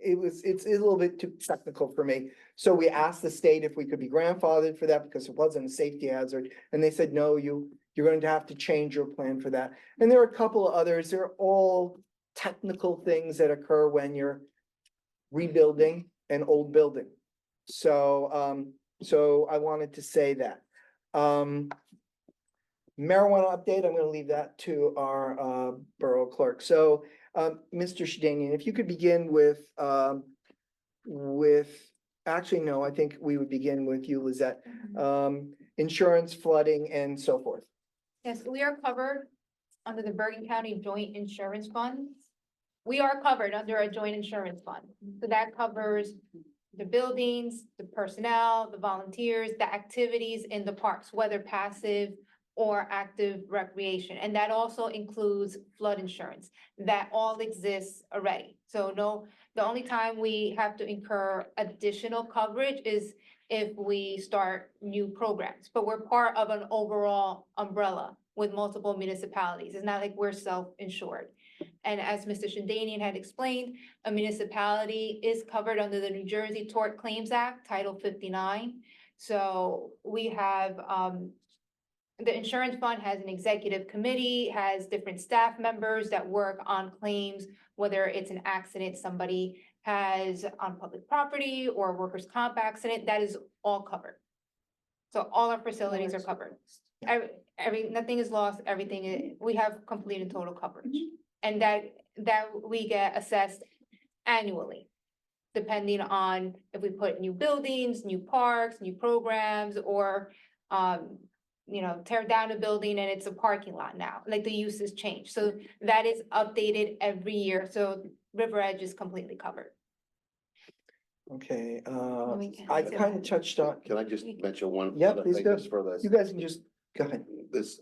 [SPEAKER 1] it's a little bit too technical for me. So we asked the state if we could be grandfathered for that because it wasn't a safety hazard. And they said, no, you're going to have to change your plan for that. And there are a couple of others. They're all technical things that occur when you're rebuilding an old building. So, so I wanted to say that. Marijuana update, I'm going to leave that to our borough clerk. So, Mr. Shedanian, if you could begin with, actually, no, I think we would begin with you, Lizette. Insurance, flooding, and so forth.
[SPEAKER 5] Yes, we are covered under the Bergen County Joint Insurance Fund. We are covered under a joint insurance fund. So that covers the buildings, the personnel, the volunteers, the activities in the parks, whether passive or active recreation. And that also includes flood insurance. That all exists already. So no, the only time we have to incur additional coverage is if we start new programs, but we're part of an overall umbrella with multiple municipalities. It's not like we're self-insured. And as Mr. Shedanian had explained, a municipality is covered under the New Jersey Tort Claims Act, Title 59. So we have, the insurance fund has an executive committee, has different staff members that work on claims, whether it's an accident somebody has on public property or a workers' comp accident, that is all covered. So all our facilities are covered. Nothing is lost, everything, we have complete and total coverage. And that we get assessed annually, depending on if we put new buildings, new parks, new programs, or, tear down a building and it's a parking lot now, like the uses change. So that is updated every year. So River Edge is completely covered.
[SPEAKER 1] Okay, I kind of touched on,
[SPEAKER 6] Can I just mention one?
[SPEAKER 1] Yeah,
[SPEAKER 6] other
[SPEAKER 1] please
[SPEAKER 6] thing
[SPEAKER 1] go.
[SPEAKER 6] just for this?
[SPEAKER 1] you guys can just, go ahead.
[SPEAKER 6] This,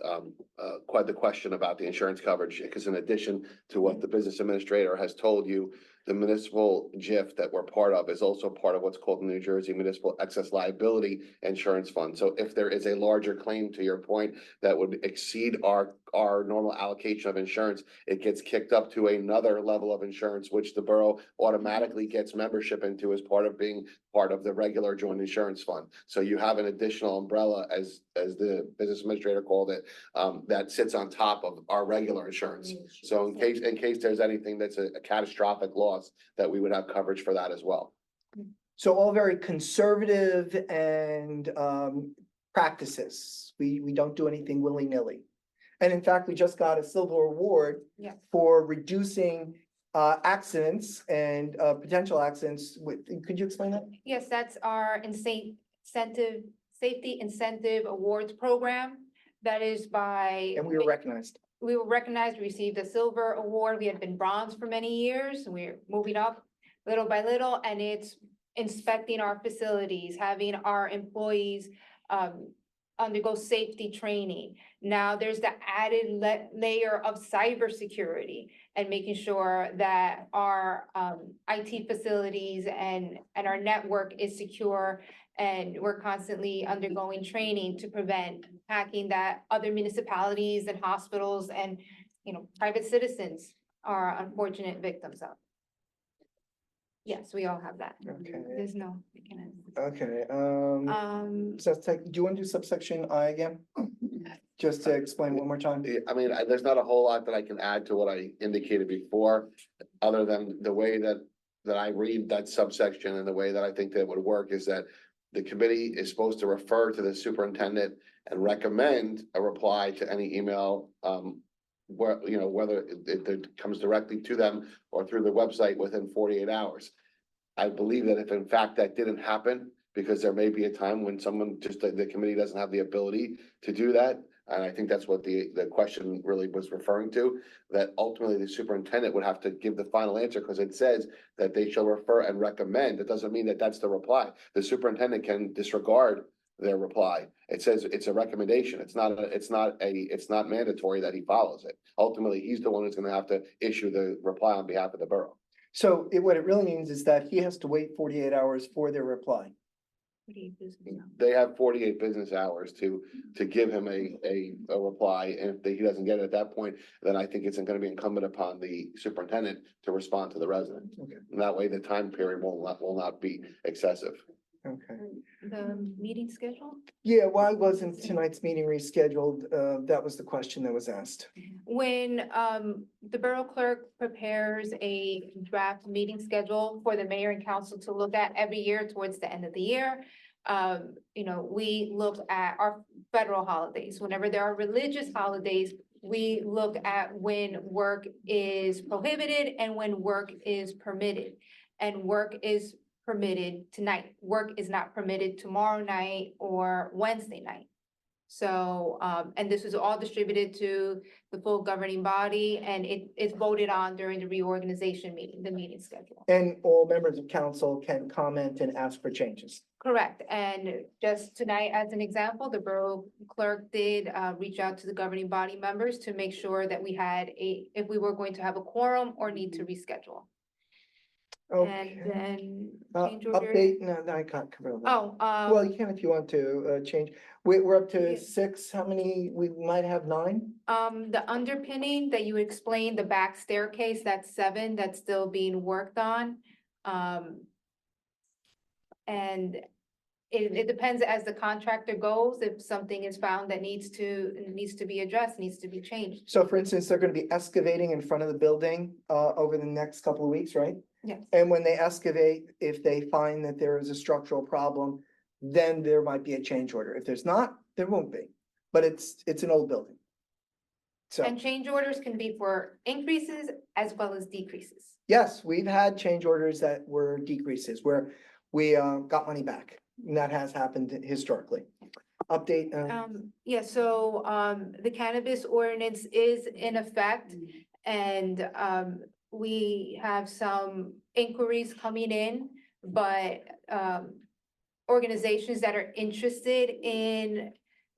[SPEAKER 6] quite the question about the insurance coverage, because in addition to what the business administrator has told you, the municipal JIF that we're part of is also part of what's called the New Jersey Municipal Excess Liability Insurance Fund. So if there is a larger claim, to your point, that would exceed our normal allocation of insurance, it gets kicked up to another level of insurance, which the borough automatically gets membership into as part of being part of the regular joint insurance fund. So you have an additional umbrella, as the business administrator called it, that sits on top of our regular insurance. So in case there's anything that's a catastrophic loss, that we would have coverage for that as well.
[SPEAKER 1] So all very conservative and practices. We don't do anything willy-nilly. And in fact, we just got a silver award for reducing accidents and potential accidents. Could you explain that?
[SPEAKER 5] Yes, that's our safety incentive awards program. That is by.
[SPEAKER 1] And we were recognized.
[SPEAKER 5] We were recognized, we received a silver award. We had been bronze for many years. We're moving up little by little, and it's inspecting our facilities, having our employees undergo safety training. Now there's the added layer of cybersecurity and making sure that our IT facilities and our network is secure. And we're constantly undergoing training to prevent hacking that other municipalities and hospitals and, you know, private citizens are unfortunate victims of. Yes, we all have that.
[SPEAKER 1] Okay,
[SPEAKER 5] There's no, we can.
[SPEAKER 1] okay,
[SPEAKER 5] So
[SPEAKER 1] do you want to do subsection I again? Just to explain one more time?
[SPEAKER 6] Yeah, I mean, there's not a whole lot that I can add to what I indicated before, other than the way that I read that subsection and the way that I think that would work is that the committee is supposed to refer to the superintendent and recommend a reply to any email, where, you know, whether it comes directly to them or through the website within 48 hours. I believe that if in fact that didn't happen, because there may be a time when someone just, the committee doesn't have the ability to do that. And I think that's what the question really was referring to, that ultimately the superintendent would have to give the final answer because it says that they shall refer and recommend. It doesn't mean that that's the reply. The superintendent can disregard their reply. It says it's a recommendation. It's not mandatory that he follows it. Ultimately, he's the one who's gonna have to issue the reply on behalf of the borough.
[SPEAKER 1] So what it really means is that he has to wait 48 hours for their reply.
[SPEAKER 6] They have 48 business hours to give him a reply, and if he doesn't get it at that point, then I think it's gonna be incumbent upon the superintendent to respond to the resident.
[SPEAKER 1] Okay.
[SPEAKER 6] And that way, the time period will not be excessive.
[SPEAKER 1] Okay.
[SPEAKER 5] the meeting schedule?
[SPEAKER 1] Yeah, why wasn't tonight's meeting rescheduled? That was the question that was asked.
[SPEAKER 5] When the borough clerk prepares a draft meeting schedule for the mayor and council to look at every year towards the end of the year. You know, we look at our federal holidays. Whenever there are religious holidays, we look at when work is prohibited and when work is permitted. And work is permitted tonight. Work is not permitted tomorrow night or Wednesday night. So, and this was all distributed to the full governing body, and it's voted on during the reorganization meeting, the meeting schedule.
[SPEAKER 1] And all members of council can comment and ask for changes.
[SPEAKER 5] Correct, and just tonight, as an example, the borough clerk did reach out to the governing body members to make sure that we had if we were going to have a quorum or need to reschedule.
[SPEAKER 1] Okay.
[SPEAKER 5] And then change order.
[SPEAKER 1] Update, no, I can't cover all that.
[SPEAKER 5] Oh,
[SPEAKER 1] Well, you can if you want to change. We're up to
[SPEAKER 5] Yeah.
[SPEAKER 1] 6. How many? We might have 9?
[SPEAKER 5] The underpinning that you explained, the back staircase, that's 7, that's still being worked on. And it depends as the contractor goes, if something is found that needs to be addressed, needs to be changed.
[SPEAKER 1] So for instance, they're gonna be excavating in front of the building over the next couple of weeks, right?
[SPEAKER 5] Yes.
[SPEAKER 1] And when they excavate, if they find that there is a structural problem, then there might be a change order. If there's not, there won't be. But it's an old building. So,
[SPEAKER 5] And change orders can be for increases as well as decreases.
[SPEAKER 1] yes, we've had change orders that were decreases where we got money back. And that has happened historically. Update,
[SPEAKER 5] Yeah, so, the cannabis ordinance is in effect, and, we have some inquiries coming in, but, organizations that are interested in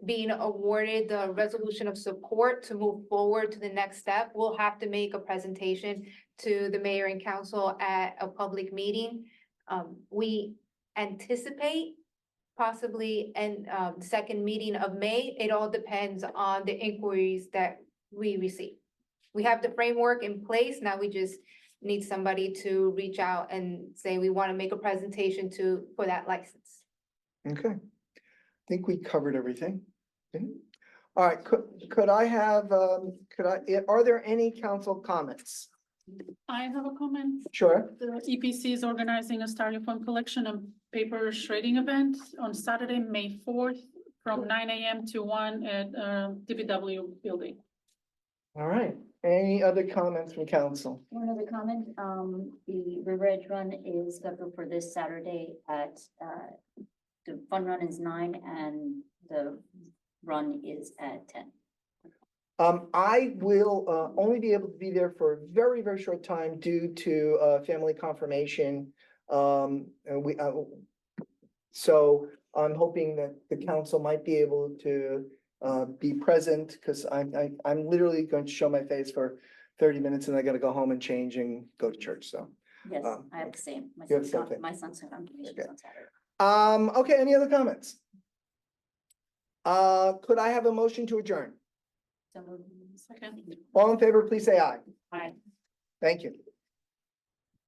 [SPEAKER 5] being awarded the resolution of support to move forward to the next step will have to make a presentation to the mayor and council at a public meeting. We anticipate possibly second meeting of May. It all depends on the inquiries that we receive. We have the framework in place. Now we just need somebody to reach out and say, we want to make a presentation for that license.
[SPEAKER 1] okay. I think we covered everything. Okay. All right, could I have, are there any council comments?
[SPEAKER 15] I have a comment.
[SPEAKER 1] Sure.
[SPEAKER 15] The EPC is organizing a styrofoam collection and paper shredding event on Saturday, May 4th, from 9 a.m. to 1 at DPW building.
[SPEAKER 1] All right, any other comments from council?
[SPEAKER 14] One other comment, the River Edge Run is scheduled for this Saturday at, the fun run is 9 and the run is at 10.
[SPEAKER 1] I will only be able to be there for a very, very short time due to family confirmation. And so I'm hoping that the council might be able to be present, because I'm literally going to show my face for 30 minutes and I gotta go home and change and go to church, so.
[SPEAKER 14] Yes,
[SPEAKER 1] Oh,
[SPEAKER 14] I have the same. My
[SPEAKER 1] You have the
[SPEAKER 14] son's
[SPEAKER 1] same
[SPEAKER 14] con-
[SPEAKER 1] thing.
[SPEAKER 14] My son's confirmation
[SPEAKER 1] Okay.
[SPEAKER 14] on Saturday.
[SPEAKER 1] Okay, any other comments? Could I have a motion to adjourn?
[SPEAKER 15] Second.
[SPEAKER 1] All in favor, please say aye.
[SPEAKER 2] Aye.
[SPEAKER 1] Thank you.